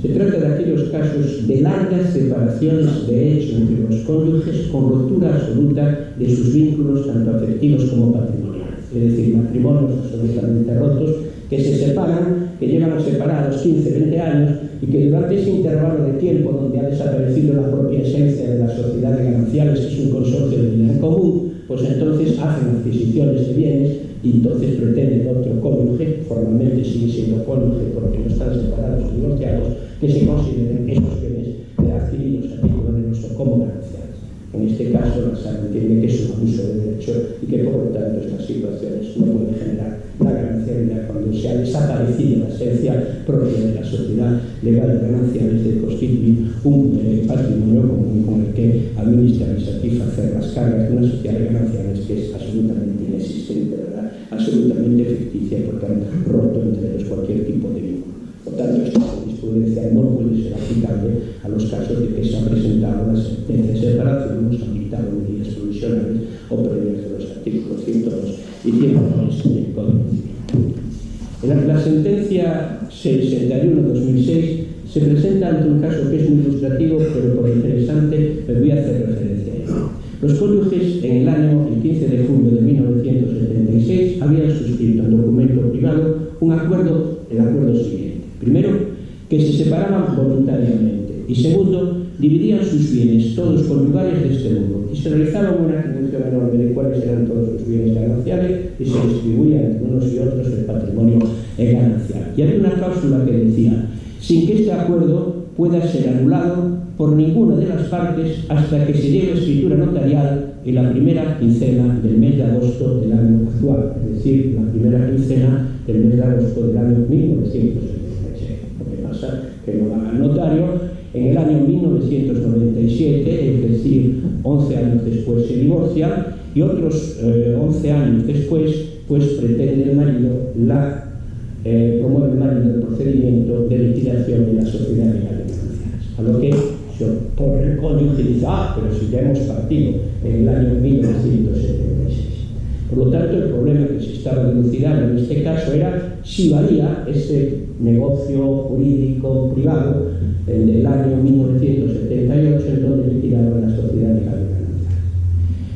Se trata de aquellos casos de largas separaciones de hecho entre los cónyuges con ruptura absoluta de sus vínculos tanto afectivos como patrimoniales, es decir, matrimonios absolutamente rotos que se separan, que llevan separados 15, 20 años y que durante ese intervalo de tiempo donde ha desaparecido la propia esencia de la sociedad de gananciales, que es un consorcio de vida en común, pues entonces hacen adquisiciones de bienes y entonces pretenden otro cónyuge, formalmente sigue siendo cónyuge porque no están separados o divorciados, que se consideren esos bienes adquiridos a título de uso como gananciales. En este caso, la sala entiende que es un abuso de derecho y que por lo tanto estas situaciones no pueden generar la ganancialidad cuando se ha desaparecido la esencia propia de la sociedad legal de gananciales de constituir un patrimonio común con el que administrar y satisfacer las cargas de una sociedad de gananciales que es absolutamente inexistente, ¿verdad? Absolutamente ficticia, porque han roto entre ellos cualquier tipo de vínculo. Por tanto, esta jurisprudencia no puede ser aplicable a los casos de que se ha presentado la sentencia de separación, no se han dictado medidas provisionales o previas de los artículos 102 y 103 del Código Civil. La sentencia 61/2006 se presenta ante un caso que es muy ilustrativo, pero por interesante me voy a hacer referencia a ello. Los cónyuges en el año, el 15 de julio de 1976, habían suscrito en documento privado un acuerdo, el acuerdo siguiente. Primero, que se separaban voluntariamente y segundo, dividían sus bienes, todos conyugales, de este modo, y se realizaba una atribución enorme de cuáles eran todos los bienes gananciales y se distribuía entre unos y otros el patrimonio ganancial. Y había una cláusula que decía: sin que este acuerdo pueda ser anulado por ninguna de las partes hasta que se llegue a escritura notarial en la primera quincena del mes de agosto del año actual, es decir, la primera quincena del mes de agosto del año 1976. Lo que pasa que lo haga el notario en el año 1997, es decir, 11 años después se divorcia, y otros 11 años después, pues pretende el marido promueve el marido el procedimiento de liquidación de la sociedad legal de gananciales. A lo que se opone el cónyuge y dice: pero si ya hemos partido en el año 1976. Por lo tanto, el problema que se estaba dilucidando en este caso era si valía ese negocio jurídico privado del año 1978, en donde liquidaba la sociedad legal de gananciales.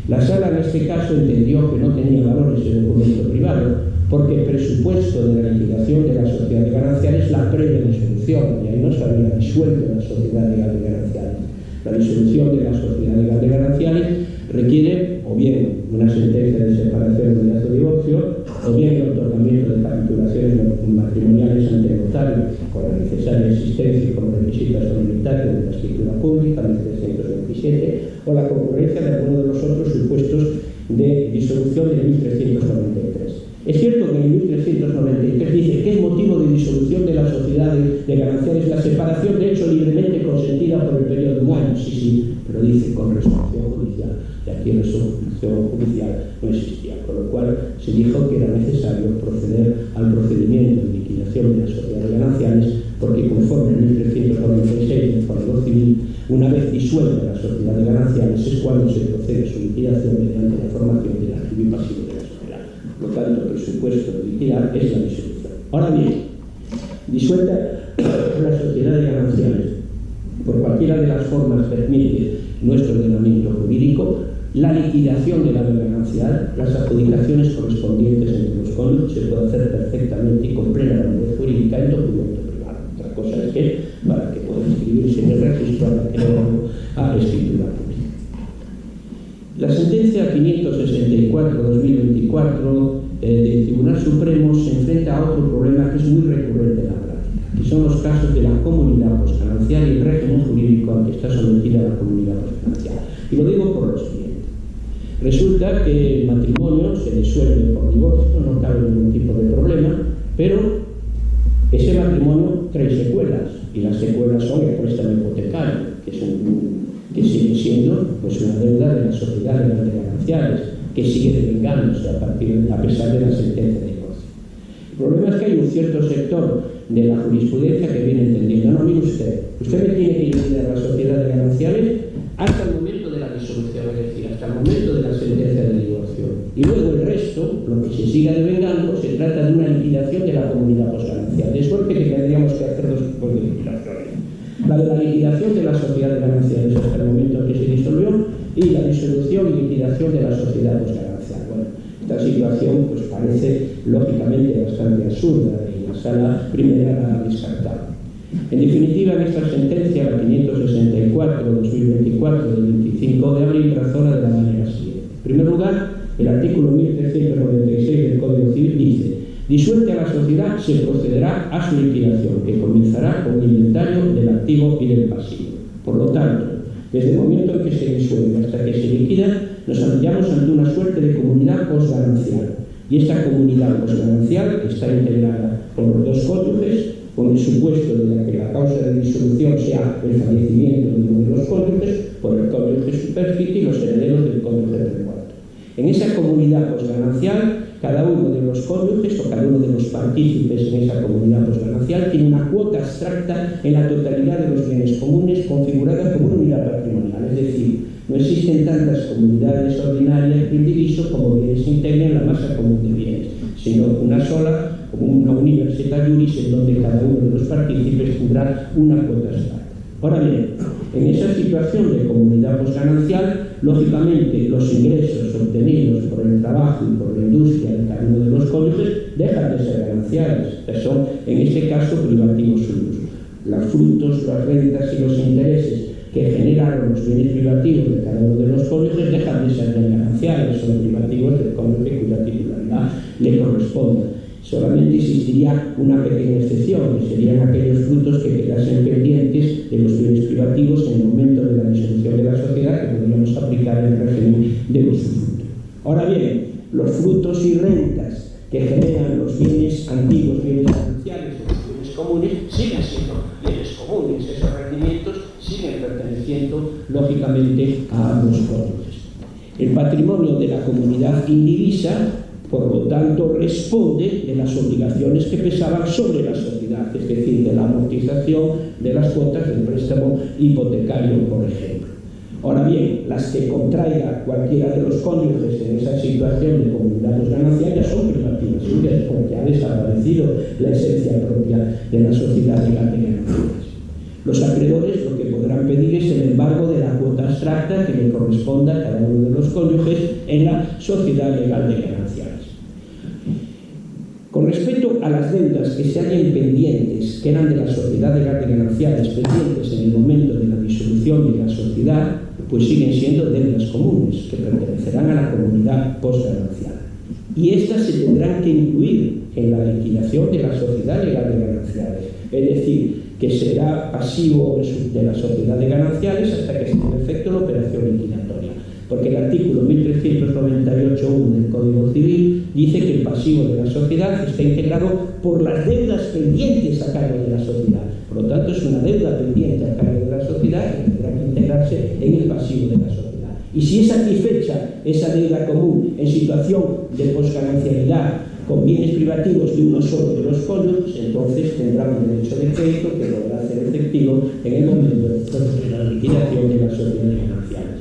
La sala en este caso entendió que no tenía valor ese documento privado, porque el presupuesto de la liquidación de la sociedad de gananciales es la previa disolución, y ahí no se había disuelto la sociedad legal de gananciales. La disolución de la sociedad legal de gananciales requiere o bien una sentencia de separación de acto de divorcio, o bien el otorgamiento de capitulaciones matrimoniales ante el notario con la necesaria existencia como requisito solemnitario de la escritura pública, 1327, o la concurrencia de alguno de los otros supuestos de disolución de 1393. Es cierto que en 1393 dice que es motivo de disolución de la sociedad de gananciales la separación de hecho libremente consentida por el periodo de un año, sí, pero dice con resolución judicial. De aquí resolución judicial no existía, con lo cual se dijo que era necesario proceder al procedimiento de liquidación de la sociedad de gananciales, porque conforme en 1396 del Código Civil, una vez disuelta la sociedad de gananciales es cuando se procede a su liquidación mediante la formación del activo y pasivo de la sociedad. Por lo tanto, el presupuesto de liquidar es la disolución. Ahora bien, disuelta la sociedad de gananciales por cualquiera de las formas que permite nuestro ordenamiento jurídico, la liquidación de la ganancial, las adjudicaciones correspondientes entre los cónyuges se puede hacer perfectamente y con plena validez jurídica en documento privado. Otra cosa es que para que pueda inscribirse en el registro a escritura pública. La sentencia 564/2024 del Tribunal Supremo se enfrenta a otro problema que es muy recurrente en la práctica, que son los casos de la comunidad posganancial y el régimen jurídico al que está sometida la comunidad posganancial. Y lo digo por lo siguiente. Resulta que el matrimonio se disuelve por divorcio, no cabe ningún tipo de problema, pero ese matrimonio trae secuelas, y las secuelas son el préstamo hipotecario, que sigue siendo pues, una deuda de la sociedad legal de gananciales, que sigue devengándose a pesar de la sentencia de divorcio. El problema es que hay un cierto sector de la jurisprudencia que viene entendiendo: no, mire usted me tiene que liquidar la sociedad de gananciales hasta el momento de la disolución, es decir, hasta el momento de la sentencia de divorcio. Y luego el resto, lo que se siga devengando, se trata de una liquidación de la comunidad posganancial. De suerte que tendríamos que hacer dos tipos de liquidaciones: la de la liquidación de la sociedad de gananciales hasta el momento en que se disolvió, y la disolución y liquidación de la sociedad posganancial. Bueno, esta situación pues parece lógicamente bastante absurda, y la sala primera la ha descartado. En definitiva, en esta sentencia, la 564/2024 del 25 de abril, razona de la manera siguiente. En primer lugar, el artículo 1396 del Código Civil dice: disuelta la sociedad, se procederá a su liquidación, que comenzará con el inventario del activo y del pasivo. Por lo tanto, desde el momento en que se disuelve hasta que se liquida, nos hallamos ante una suerte de comunidad posganancial, Y esta comunidad posganancial está integrada por los dos cónyuges, con el supuesto de que la causa de disolución sea el fallecimiento de uno de los cónyuges, por el cónyuge superficie y los herederos del cónyuge del muerto. En esa comunidad posganancial, cada uno de los cónyuges o cada uno de los partícipes en esa comunidad posganancial tiene una cuota abstracta en la totalidad de los bienes comunes configurada como una unidad patrimonial. Es decir, no existen tantas comunidades ordinarias de indiviso como bienes integran la masa común de bienes, sino una sola, como una università juris, en donde cada uno de los partícipes tendrá una cuota abstracta. Ahora bien, en esa situación de comunidad posganancial, lógicamente los ingresos obtenidos por el trabajo y por la industria de cada uno de los cónyuges dejan de ser gananciales, que son en este caso privativos suyos. Los frutos, las rentas y los intereses que generaron los bienes privativos de cada uno de los cónyuges dejan de ser gananciales, son privativos del cónyuge cuya titularidad le corresponde. Solamente existiría una pequeña excepción, que serían aquellos frutos que quedasen pendientes de los bienes privativos en el momento de la disolución de la sociedad, que podríamos aplicar el régimen de usufructo. Ahora bien, los frutos y rentas que generan los bienes antiguos, bienes gananciales o los bienes comunes, siguen siendo bienes comunes. Esos rendimientos siguen perteneciendo, lógicamente, a ambos cónyuges. El patrimonio de la comunidad indivisa, por lo tanto, responde de las obligaciones que pesaban sobre la sociedad, es decir, de la amortización de las cuotas del préstamo hipotecario, por ejemplo. Ahora bien, las que contraiga cualquiera de los cónyuges en esa situación de comunidad posganancial ya son privativas suyas, porque ha desaparecido la esencia propia de la sociedad legal de ganancias. Los acreedores lo que podrán pedir es el embargo de la cuota abstracta que le corresponda a cada uno de los cónyuges en la sociedad legal de gananciales. Con respecto a las deudas que se hallen pendientes, que eran de la sociedad legal de gananciales, pendientes en el momento de la disolución de la sociedad, pues siguen siendo deudas comunes que pertenecerán a la comunidad posganancial. Y estas se tendrán que incluir en la liquidación de la sociedad legal de gananciales, es decir, que será pasivo de la sociedad de gananciales hasta que se tenga efecto la operación liquidatoria. Porque el artículo 1398.1 del Código Civil dice que el pasivo de la sociedad está integrado por las deudas pendientes a cargo de la sociedad. Por lo tanto, es una deuda pendiente a cargo de la sociedad que tendrá que integrarse en el pasivo de la sociedad. Y si es satisfecha esa deuda común en situación de posganancialidad con bienes privativos de uno solo de los cónyuges, entonces tendrá un derecho de crédito que podrá hacer efectivo en el momento de la liquidación de la sociedad de gananciales.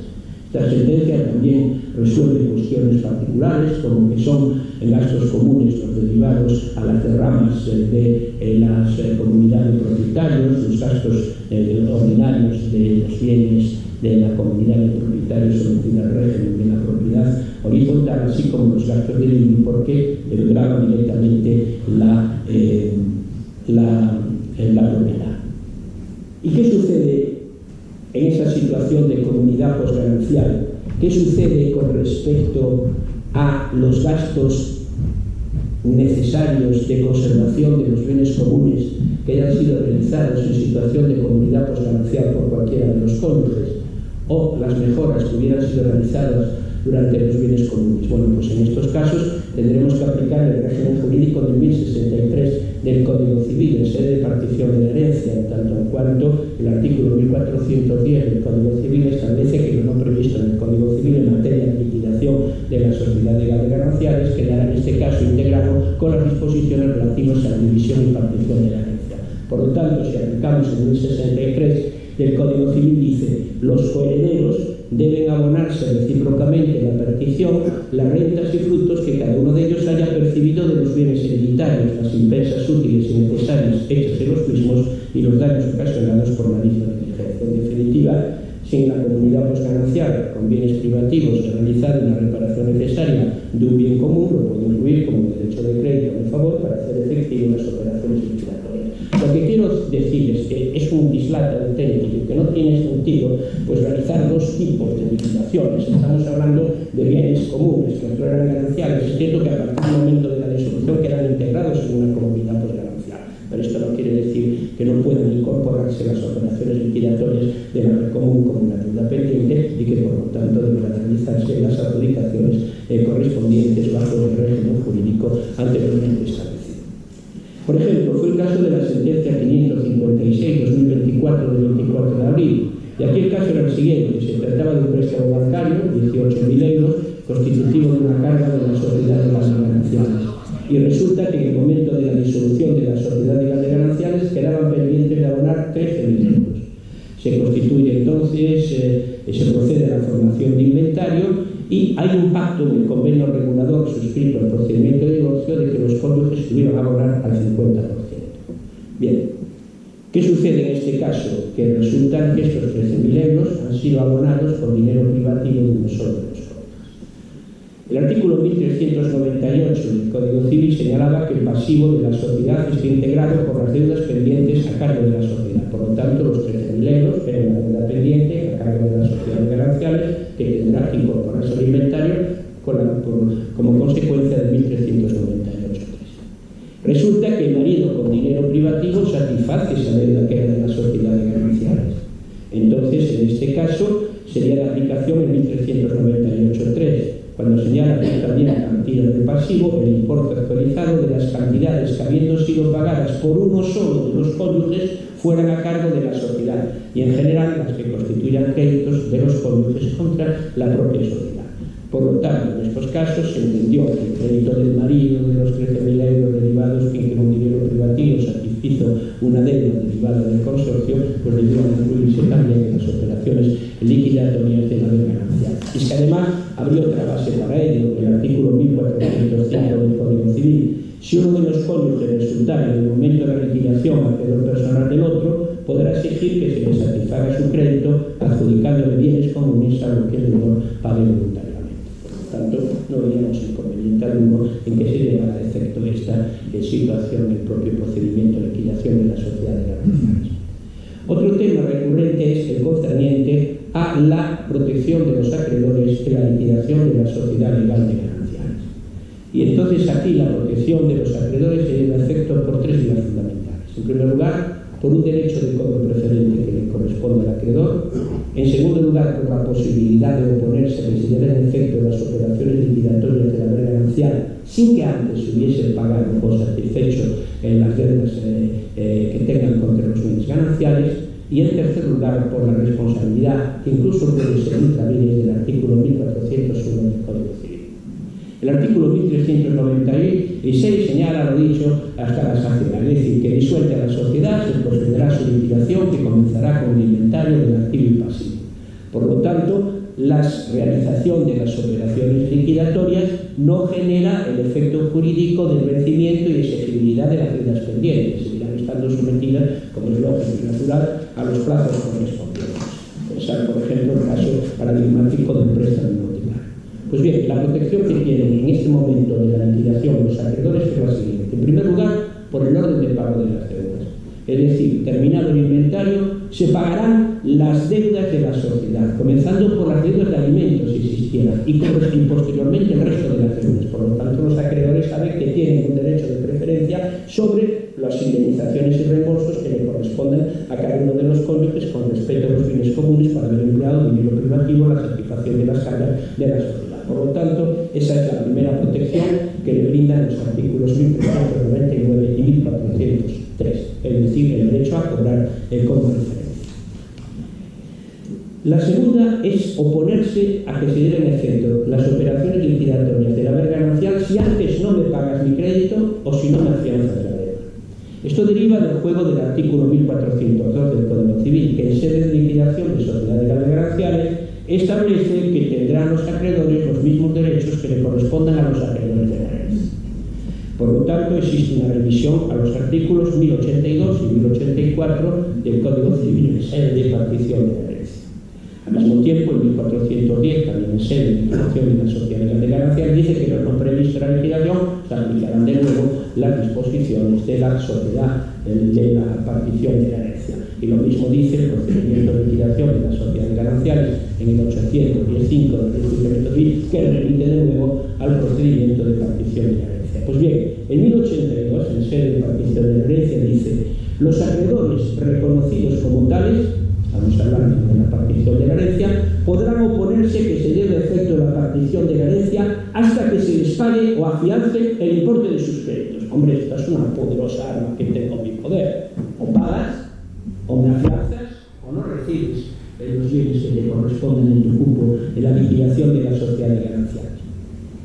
Esta sentencia también resuelve cuestiones particulares, como que son gastos comunes los derivados a las derramas de las comunidades de propietarios, los gastos ordinarios de los bienes de la comunidad de propietarios sometida al régimen de la propiedad horizontal, así como los gastos de IBI, porque grava directamente la propiedad. ¿Y qué sucede en esa situación de comunidad posganancial? ¿Qué sucede con respecto a los gastos necesarios de conservación de los bienes comunes que hayan sido realizados en situación de comunidad posganancial por cualquiera de los cónyuges, o las mejoras que hubieran sido realizadas durante los bienes comunes? Bueno, pues en estos casos tendremos que aplicar el régimen jurídico del 1063 del Código Civil en sede de partición de la herencia, en tanto en cuanto el artículo 1410 del Código Civil establece que lo no previsto en el Código Civil en materia de liquidación de la sociedad legal de gananciales quedará en este caso integrado con las disposiciones relativas a la división y partición de la herencia. Por lo tanto, si aplicamos el 1063 del Código Civil, dice: los coherederos deben abonarse recíprocamente la partición, las rentas y frutos que cada uno de ellos haya percibido de los bienes hereditarios, las impensas útiles y necesarias hechas en los mismos y los daños ocasionados por la misma diligencia. En definitiva, si en la comunidad posganancial con bienes privativos se realiza una reparación necesaria de un bien común, lo puede incluir como derecho de crédito en favor para hacer efectivo las operaciones liquidatorias. Lo que quiero decir es que es un dislate auténtico, que no tiene sentido pues realizar dos tipos de liquidaciones. Estamos hablando de bienes comunes que no eran gananciales. Es cierto que a partir del momento de la disolución quedan integrados en una comunidad posganancial, pero esto no quiere decir que no puedan incorporarse las operaciones liquidatorias de la red común como una deuda pendiente y que por lo tanto deberán realizarse las adjudicaciones correspondientes bajo el régimen jurídico Por ejemplo, fue el caso de la sentencia 556-2024 del 24 de abril. Y aquí el caso era el siguiente: se trataba de un préstamo bancario, 18.000 euros, constitutivo de una carga de la sociedad de las gananciales. Y resulta que en el momento de la disolución de la sociedad de las gananciales quedaban pendientes de abonar 13.000 euros. Se constituye entonces, se procede a la formación de inventario y hay un pacto en el convenio regulador suscrito al procedimiento de divorcio de que los cónyuges tuvieron a abonar al 50%. Bien, ¿qué sucede en este caso? Que resulta que estos 13.000 euros han sido abonados con dinero privativo de uno solo de los cónyuges. El artículo 1398 del Código Civil señalaba que el pasivo de la sociedad está integrado por las deudas pendientes a cargo de la sociedad. Por lo tanto, los 13.000 euros eran una deuda pendiente a cargo de la sociedad de gananciales que tendrá que incorporarse al inventario como consecuencia del 1398. Resulta que el marido con dinero privativo satisface esa deuda que era de la sociedad de gananciales. Entonces, en este caso, sería de aplicación el 1398.3, cuando señala que también a partir del pasivo el importe actualizado de las cantidades que, habiendo sido pagadas por uno solo de los cónyuges, fueran a cargo de la sociedad y en general las que constituyan créditos de los cónyuges contra la propia sociedad. Por lo tanto, en estos casos se entendió que el crédito del marido de los 13.000 euros derivados que con dinero privativo satisfizo una deuda derivada del consorcio, pues debían incluirse también en las operaciones liquidatorias de la ganancia. Y es que además habría otra base para ello, el artículo 1405 del Código Civil. Si uno de los cónyuges resultara en el momento de la liquidación acreedor personal del otro, podrá exigir que se le satisfaga su crédito adjudicándole bienes comunes a lo que el deudor pague voluntariamente. Por lo tanto, no veíamos inconveniente alguno en que se llevara a efecto esta situación en el propio procedimiento de liquidación de la sociedad de gananciales. Otro tema recurrente es el concerniente a la protección de los acreedores en la liquidación de la sociedad legal de gananciales. Y entonces aquí la protección de los acreedores se lleva a efecto por tres vías fundamentales. En primer lugar, por un derecho de cobro preferente que le corresponde al acreedor. En segundo lugar, por la posibilidad de oponerse a que se lleven en efecto las operaciones liquidatorias de la haber ganancial sin que antes se hubiese pagado o satisfecho las deudas que tengan contra los bienes gananciales. Y en tercer lugar, por la responsabilidad que incluso puede ser intravías del artículo 1401 del Código Civil. El artículo 1396 señala lo dicho hasta la saciedad, es decir, que disuelta la sociedad se procederá a su liquidación que comenzará con el inventario del activo y pasivo. Por lo tanto, la realización de las operaciones liquidatorias no genera el efecto jurídico del vencimiento y exigibilidad de las deudas pendientes, seguirán estando sometidas, como es lógico y natural, a los plazos correspondientes. Pensar, por ejemplo, el caso paradigmático del préstamo hipotecario. Pues bien, la protección que tienen en este momento de la liquidación los acreedores es la siguiente. En primer lugar, por el orden de pago de las deudas. Es decir, terminado el inventario, se pagarán las deudas de la sociedad, comenzando por las deudas de alimentos, si existieran, y posteriormente el resto de las deudas. Por lo tanto, los acreedores saben que tienen un derecho de preferencia sobre las indemnizaciones y reembolsos que le corresponden a cada uno de los cónyuges con respecto a los bienes comunes para haber empleado dinero privativo en la satisfacción de las cargas de la sociedad. Por lo tanto, esa es la primera protección que le brindan los artículos 1399 y 1403, es decir, el derecho a cobrar como referencia. La segunda es oponerse a que se lleven efecto las operaciones liquidatorias del haber ganancial si antes no me pagas mi crédito o si no me afianzas la deuda. Esto deriva del juego del artículo 1402 del Código Civil, que en sede de liquidación de sociedades de haber gananciales establece que tendrán los acreedores los mismos derechos que le correspondan a los acreedores de la herencia. Por lo tanto, existe una revisión a los artículos 1082 y 1084 del Código Civil en sede de partición de la herencia. Al mismo tiempo, el 1410, también en sede de liquidación de la sociedad de ganancias, dice que lo no previsto en la liquidación se aplicarán de nuevo las disposiciones de la sociedad de la partición de la herencia. Y lo mismo dice el procedimiento de liquidación de las sociedades gananciales en el 815 del Reglamento Civil, que remite de nuevo al procedimiento de partición de la herencia. Pues bien, en 1082, en sede de partición de la herencia, dice: los acreedores reconocidos como tales, estamos hablando de la partición de la herencia, podrán oponerse que se lleve a efecto la partición de la herencia hasta que se les pague o afiance el importe de sus créditos. Hombre, esta es una poderosa arma que tengo en mi poder. O pagas, o me afianzas, o no recibes los bienes que te corresponden en tu cupo de la liquidación de la sociedad de gananciales.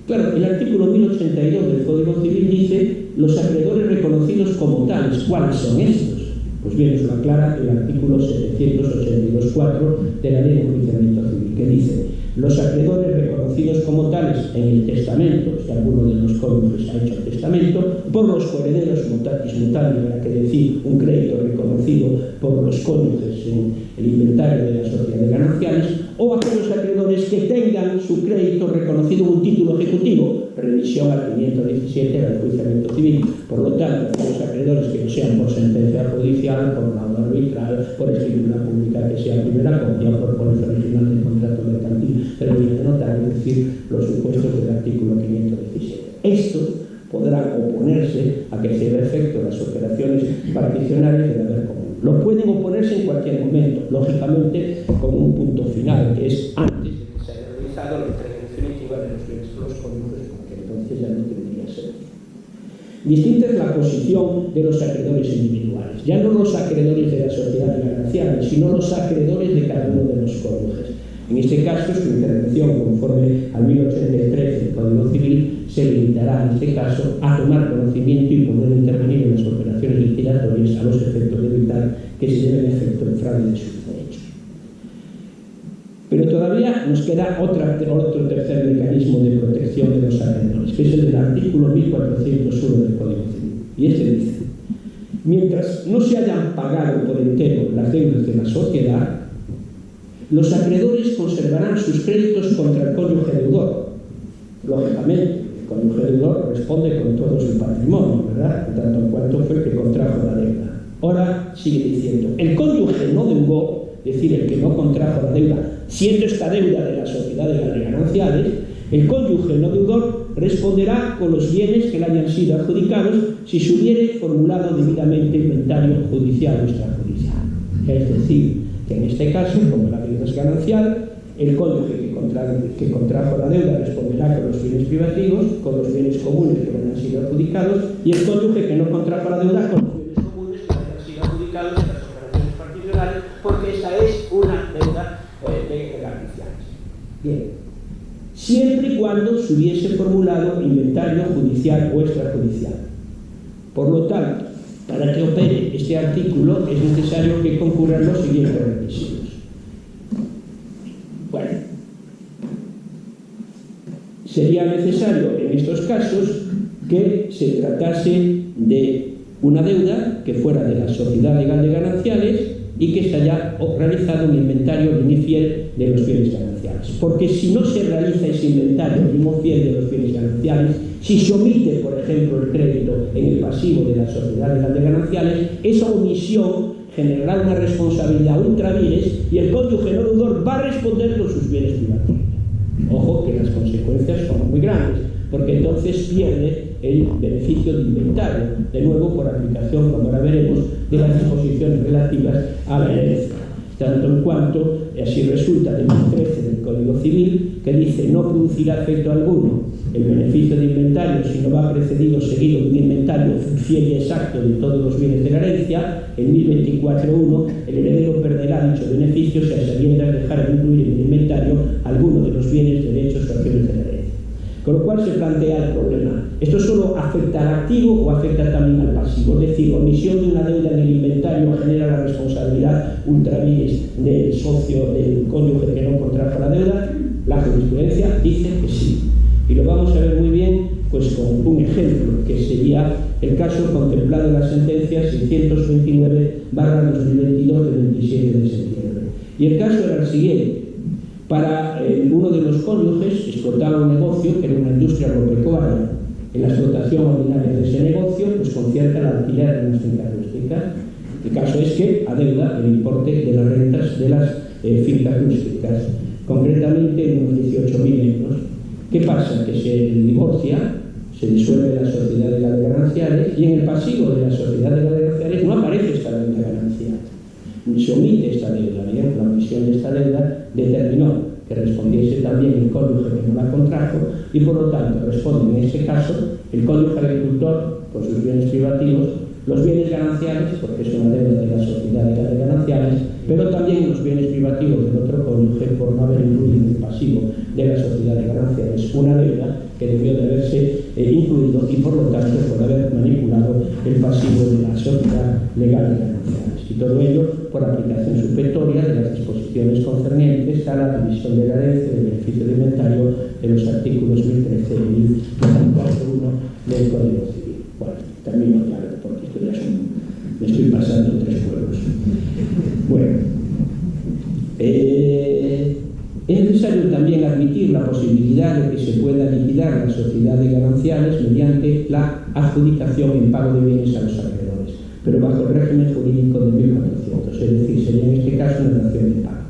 Claro, el artículo 1082 del Código Civil dice los acreedores reconocidos como tales. ¿Cuáles son estos? Pues bien, eso lo aclara el artículo 782.4 de la Ley de Enjuiciamiento Civil, que dice: los acreedores reconocidos como tales en el testamento, si alguno de los cónyuges ha hecho el testamento, por los coherederos mutatis mutandis, para que decir un crédito reconocido por los cónyuges en el inventario de la sociedad de gananciales, o aquellos acreedores que tengan su crédito reconocido en un título ejecutivo, revisión al 517 del enjuiciamiento civil. Por lo tanto, aquellos acreedores que no sean por sentencia judicial, por laudo arbitral, por escritura pública que sea primera copia, por póliza original del contrato mercantil, pero bien de notario, es decir, los supuestos del artículo 517. Estos podrán oponerse a que se lleve a efecto las operaciones particionales del haber común. Lo pueden oponerse en cualquier momento, lógicamente con un punto final, que es antes de que se haya realizado la entrega definitiva de los bienes de los cónyuges, porque entonces ya no tendría sentido. Distinta es la posición de los acreedores individuales, ya no los acreedores de la sociedad de gananciales, sino los acreedores de cada uno de los cónyuges. En este caso, su intervención, conforme al 1083 del Código Civil, se limitará, en este caso, a tomar conocimiento y poder intervenir en las operaciones liquidatorias a los efectos de evitar que se lleve a efecto el fraude de sus derechos. Pero todavía nos queda otro tercer mecanismo de protección de los acreedores, que es el del artículo 1401 del Código Civil. Y este dice: mientras no se hayan pagado por entero las deudas de la sociedad, los acreedores conservarán sus créditos contra el cónyuge deudor. Lógicamente, el cónyuge deudor responde con todo su patrimonio, ¿verdad? Tanto en cuanto fue el que contrajo la deuda. Ahora sigue diciendo: el cónyuge no deudor, es decir, el que no contrajo la deuda, siendo esta deuda de la sociedad de gananciales, el cónyuge no deudor responderá con los bienes que le hayan sido adjudicados si se hubiere formulado debidamente inventario judicial o extrajudicial. Es decir, que en este caso, como la deuda es ganancial, el cónyuge que contrajo la deuda responderá con los bienes privativos, con los bienes comunes que le hayan sido adjudicados, y el cónyuge que no contrajo la deuda con los bienes comunes que le hayan sido adjudicados en las operaciones particionales, porque esa es una deuda de gananciales. Bien, siempre y cuando se hubiese formulado inventario judicial o extrajudicial. Por lo tanto, para que opere este artículo es necesario que concurran los siguientes requisitos. Bueno, sería necesario en estos casos que se tratase de una deuda que fuera de la sociedad legal de gananciales y que se haya realizado un inventario fiel de los bienes gananciales. Porque si no se realiza ese inventario fiel de los bienes gananciales, si se omite, por ejemplo, el crédito en el pasivo de la sociedad legal de gananciales, esa omisión generará una responsabilidad ultra vires y el cónyuge no deudor va a responder con sus bienes privativos. Ojo, que las consecuencias son muy grandes, porque entonces pierde el beneficio de inventario, de nuevo por aplicación, como ahora veremos, de las disposiciones relativas a la herencia. Tanto en cuanto, así resulta del 13 del Código Civil, que dice: no producirá efecto alguno el beneficio de inventario si no va precedido seguido de un inventario fiel y exacto de todos los bienes de la herencia. En 1024.1, el heredero perderá dicho beneficio si a sabiendas dejar de incluir en el inventario alguno de los bienes, derechos o acciones de la herencia. Con lo cual se plantea el problema: ¿esto solo afecta al activo o afecta también al pasivo? Es decir, omisión de una deuda en el inventario genera la responsabilidad ultra vires del socio, del cónyuge que no contrajo la deuda. La jurisprudencia dice que sí. Y lo vamos a ver muy bien pues con un ejemplo, que sería el caso contemplado en la sentencia 629/2022 del 27 de septiembre. Y el caso era el siguiente: para uno de los cónyuges explotaba un negocio que era una industria agropecuaria. En la explotación ordinaria de ese negocio pues concierta el alquiler de unas fincas rústicas. El caso es que adeuda el importe de las rentas de las fincas rústicas, concretamente unos 18.000 euros. ¿Qué pasa? Que se divorcia, se disuelve la sociedad legal de gananciales y en el pasivo de la sociedad legal de gananciales no aparece esta renta ganancial. Se omite esta deuda, bien, la omisión de esta deuda determinó que respondiese también el cónyuge que no la contrajo y por lo tanto responde en este caso el cónyuge agricultor por sus bienes privativos, los bienes gananciales, porque es una deuda de la sociedad de gananciales, pero también los bienes privativos del otro cónyuge por no haber incluido en el pasivo de la sociedad de gananciales una deuda que debió de haberse incluido y por lo tanto por haber manipulado el pasivo de la sociedad legal de gananciales. Y todo ello por aplicación supletoria de las disposiciones concernientes a la división de la herencia del beneficio de inventario de los artículos 1013 y 1041 del Código Civil. Bueno, termino ya porque esto ya me estoy pasando 3 pueblos. Bueno, es necesario también admitir la posibilidad de que se pueda liquidar la sociedad de gananciales mediante la adjudicación en pago de bienes a los acreedores, pero bajo el régimen jurídico de 1400, es decir, sería en este caso una dación de pago.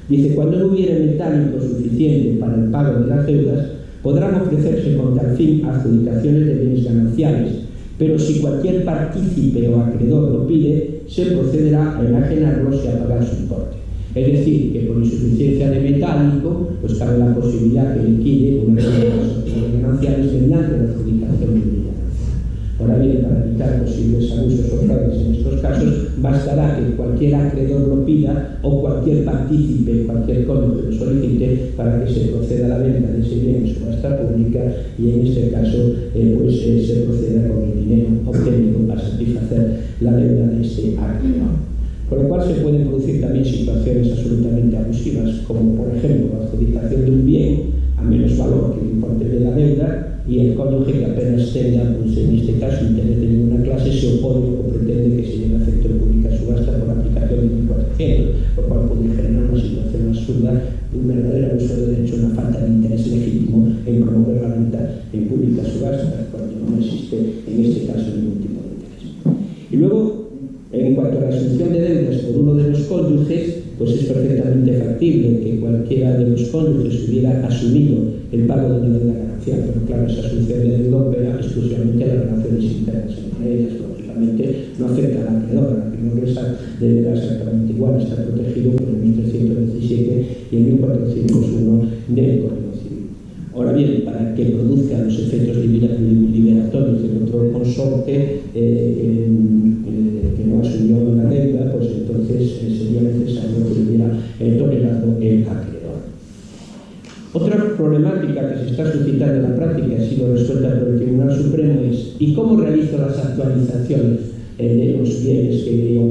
Dice, cuando no hubiera metálico suficiente para el pago de las deudas, podrán ofrecerse con tal fin adjudicaciones de bienes gananciales, pero si cualquier partícipe o acreedor lo pide, se procederá a enajenarlos y a pagar su importe. Es decir, que por insuficiencia de metálico, pues cabe la posibilidad que liquide una de las sociedades gananciales mediante la adjudicación de bienes gananciales. Ahora bien, para evitar posibles abusos o fraudes en estos casos, bastará que cualquier acreedor lo pida o cualquier partícipe, cualquier cónyuge lo solicite para que se proceda a la venta de ese bien en subasta pública y en este caso se proceda con el dinero obtenido para satisfacer la deuda de este acreedor. Con lo cual se pueden producir también situaciones absolutamente abusivas, como por ejemplo la adjudicación de un bien a menos valor que el importe de la deuda y el cónyuge que apenas tenga, pues en este caso, interés de ninguna clase, se opone o pretende que se lleve a efecto de pública subasta por aplicación de 1400, lo cual puede generar una situación absurda, un verdadero abuso de derecho, una falta de interés legítimo en promover la venta en pública subasta, cuando no existe en este caso ningún tipo de interés. Y luego, en cuanto a la asunción de deudas por uno de los cónyuges, pues es perfectamente factible que cualquiera de los cónyuges hubiera asumido el pago de una deuda ganancial, pero claro, esa asunción de deuda opera exclusivamente a las relaciones internas entre ellas, lógicamente no afecta al acreedor. El acreedor deberá exactamente igual, está protegido por el 1317 y el 1401 del Código Civil. Ahora bien, para que produzca los efectos liberatorios del otro consorte que no asumió la deuda, pues entonces sería necesario que hubiera tolerado el acreedor. Otra problemática que se está suscitando en la práctica ha sido resuelta por el Tribunal Supremo es ¿y cómo realizo las actualizaciones de los bienes o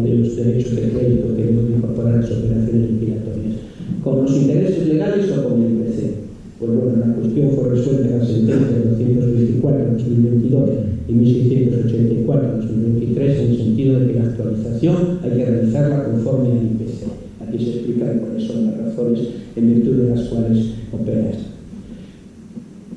de los derechos de crédito que debo incorporar a las operaciones liquidatorias? ¿Con los intereses legales o con el IPC? Pues bueno, la cuestión fue resuelta en la sentencia de 224/2022 y 1684/2023 en el sentido de que la actualización hay que realizarla conforme al IPC. Aquí se explican cuáles son las razones en virtud de las cuales opera esto.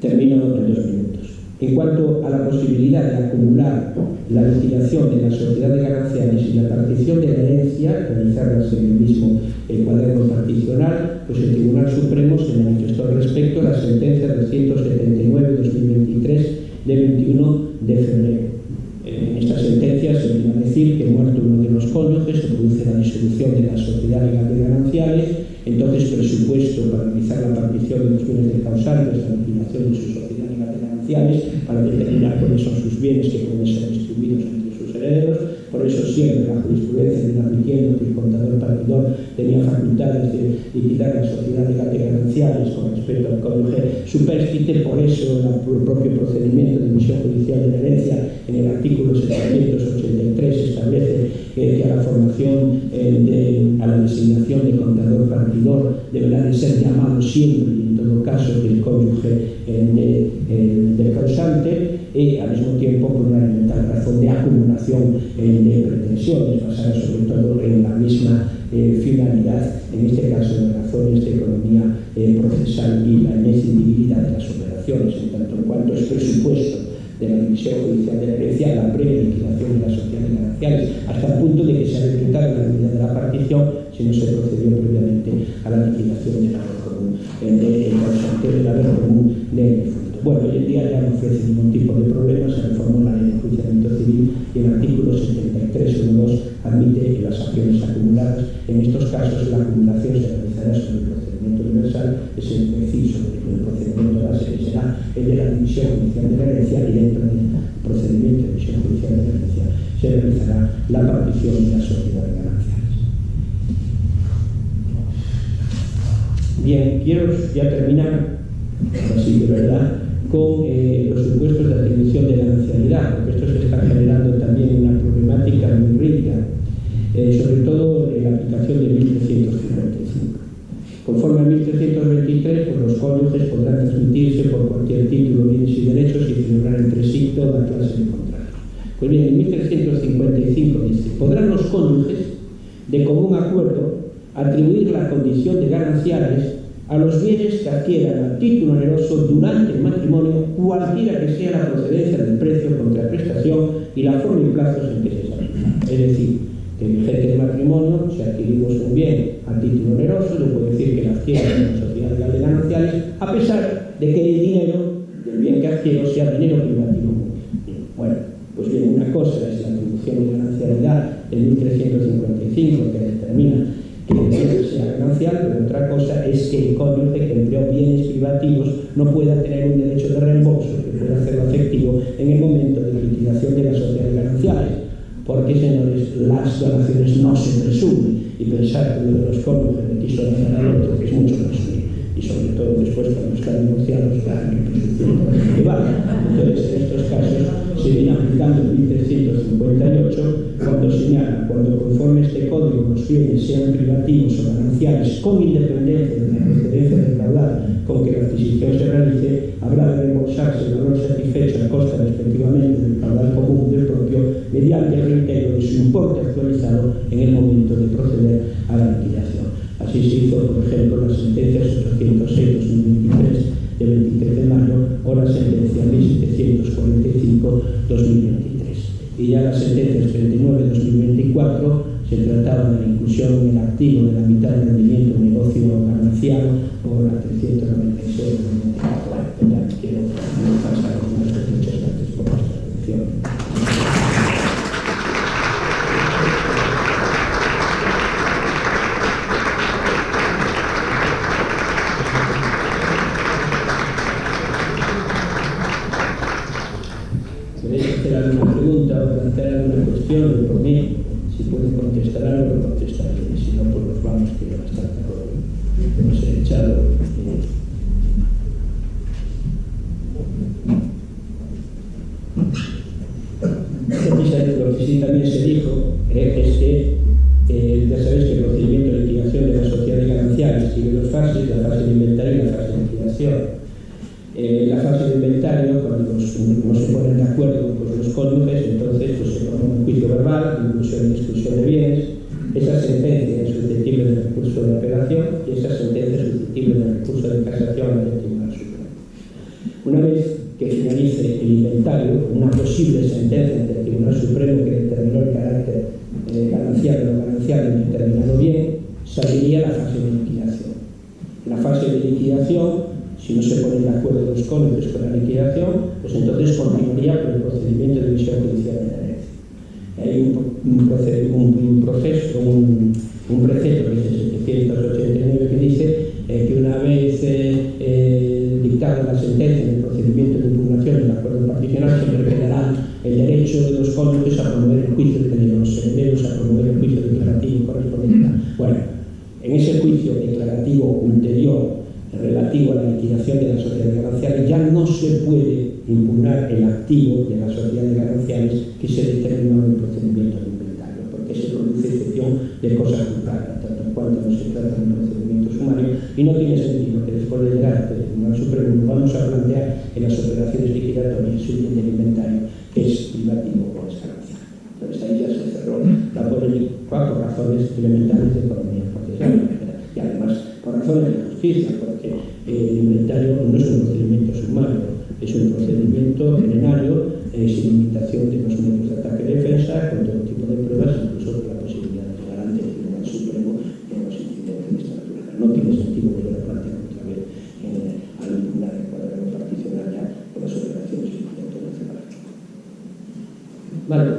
Termino en 2 minutos. En cuanto a la posibilidad de acumular la liquidación de la sociedad de gananciales y la partición de la herencia, realizarlas en el mismo cuaderno particional, pues el Tribunal Supremo se manifestó al respecto la sentencia 379/2023 de 21 de febrero. En esta sentencia se viene a decir que muerto uno de los cónyuges se produce la disolución de la sociedad legal de gananciales, entonces presupuesto para realizar la partición de los bienes de causantes, la liquidación de su sociedad legal de gananciales, para determinar cuáles son sus bienes que pueden ser distribuidos entre sus herederos. Por eso siempre la jurisprudencia viene admitiendo que el contador partidor tenía facultades de liquidar la sociedad legal de gananciales con respecto al cónyuge superstite. Por eso el propio procedimiento de emisión judicial de la herencia en el artículo 783 establece que a la formación a la designación de contador partidor deberá de ser llamado siempre y en todo caso del cónyuge del causante, y al mismo tiempo por una elemental razón de acumulación de pretensiones basada sobre todo en la misma finalidad, en este caso de razones de economía procesal y la inescindibilidad de las operaciones, en tanto en cuanto es presupuesto de la división judicial de la herencia la previa liquidación de las sociedades gananciales, hasta el punto de que se ha decretado la nulidad de la partición si no se procedió previamente a la liquidación del haber común, del haber común del difunto. Bueno, hoy en día ya no ofrece ningún tipo de problema, se reformó la ley de enjuiciamiento civil y el artículo 73.2 admite las acciones acumuladas. En estos casos, la acumulación se realizará sobre el procedimiento universal, es decir, sobre el procedimiento base, que será el de la división judicial de la herencia, y dentro del procedimiento de división judicial de la herencia se realizará la partición de la sociedad de gananciales. Bien, quiero ya terminar, así de verdad, con los supuestos de atribución de ganancialidad, porque esto se está generando también una problemática muy rica, sobre todo en la aplicación de 1355. Conforme a 1323, pues los cónyuges podrán transmitirse por cualquier título, bienes y derechos y celebrar entre sí toda clase de contratos. Pues bien, en 1355 dice: podrán los cónyuges, de común acuerdo, atribuir la condición de gananciales a los bienes que adquieran a título oneroso durante el matrimonio, cualquiera que sea la procedencia del precio, contraprestación y la forma y plazos en que se satisfaga. Es decir, que vigente el matrimonio, si adquirimos un bien a título oneroso, le puede decir que la adquiera en la sociedad legal de gananciales, a pesar de que el dinero del bien que adquiero sea dinero privativo. Bueno, pues bien, una cosa es la atribución de ganancialidad de 1355, que determina que el bien sea ganancial, pero otra cosa es que el cónyuge que empleó bienes privativos no pueda tener un derecho de reembolso, que pueda hacerlo efectivo en el momento de liquidación de las sociedades gananciales. Porque, señores, las donaciones no se presumen, y pensar que uno de los cónyuges le quiso donar al otro es mucho presumir, y sobre todo después cuando están divorciados, claro, que presunción que vale. Entonces, en estos casos se viene aplicando el 1358, cuando señala: cuando conforme este código los bienes sean privativos o gananciales, con independencia de la procedencia del caudal con que la adquisición se realice, habrá de reembolsarse el valor satisfecho a costa respectivamente del caudal común del propio, mediante el reintegro de su importe actualizado en el momento de proceder a la liquidación. Así se hizo, por ejemplo, las sentencias 806-2023 de 23 de mayo o la sentencia 1745-2023. Y ya las sentencias 39-2024 se trataba de la inclusión en el activo de la mitad del rendimiento del negocio ganancial, o la 396-2024. Ya quiero pasar algunas de muchas gracias por vuestra atención. ¿Queréis hacer alguna pregunta o plantear alguna cuestión? Por mí, si pueden contestar algo, lo contestaré. Y si no, pues nos vamos, que ya bastante hemos echado. Lo que sí también se dijo es que ya sabéis que el procedimiento de liquidación de las sociedades gananciales tiene dos fases: la fase de inventario y la fase de liquidación. La fase de inventario, cuando no se ponen de acuerdo con los cónyuges, entonces pues, se pone un juicio verbal, inclusión y exclusión de bienes. Esa sentencia es susceptible de recurso de apelación y esa sentencia es susceptible de recurso de casación ante el Tribunal Supremo. Una vez que finalice el inventario, una posible sentencia ante el Tribunal Supremo que determinó el carácter ganancial o no ganancial en determinado bien, saliría la fase de liquidación. La fase de liquidación, si no se ponen de acuerdo los cónyuges con la liquidación, pues entonces continuaría por el procedimiento de división judicial de la herencia. Hay un precepto que es el 789 que dice que una vez dictada la sentencia en el procedimiento de impugnación del acuerdo particional, siempre quedará el derecho de los cónyuges a promover el juicio de los herederos, a promover el juicio declarativo correspondiente. Bueno, en ese juicio declarativo ulterior relativo a la liquidación de las sociedades gananciales ya no se puede impugnar el activo de las sociedades gananciales que se determinó en el procedimiento de inventario, porque se produce excepción de cosas culpables, tanto en cuanto no se trata de un procedimiento sumario, y no tiene sentido que después de llegar al Tribunal Supremo lo vamos a plantear en las operaciones liquidatorias subiendo del inventario que es privativo o es ganancial. Entonces ahí ya se cerró la polémica por razones elementales de economía procesal y además por razones de justicia, porque el inventario no es un procedimiento sumario, es un procedimiento plenario sin limitación de los medios de ataque y defensa, con todo tipo de pruebas, incluso con la posibilidad de llegar ante el Tribunal Supremo en los incidentes de esta naturaleza. No tiene sentido volver a plantear otra vez al impugnar el cuadrado particional ya con las operaciones y el de separación. Vale.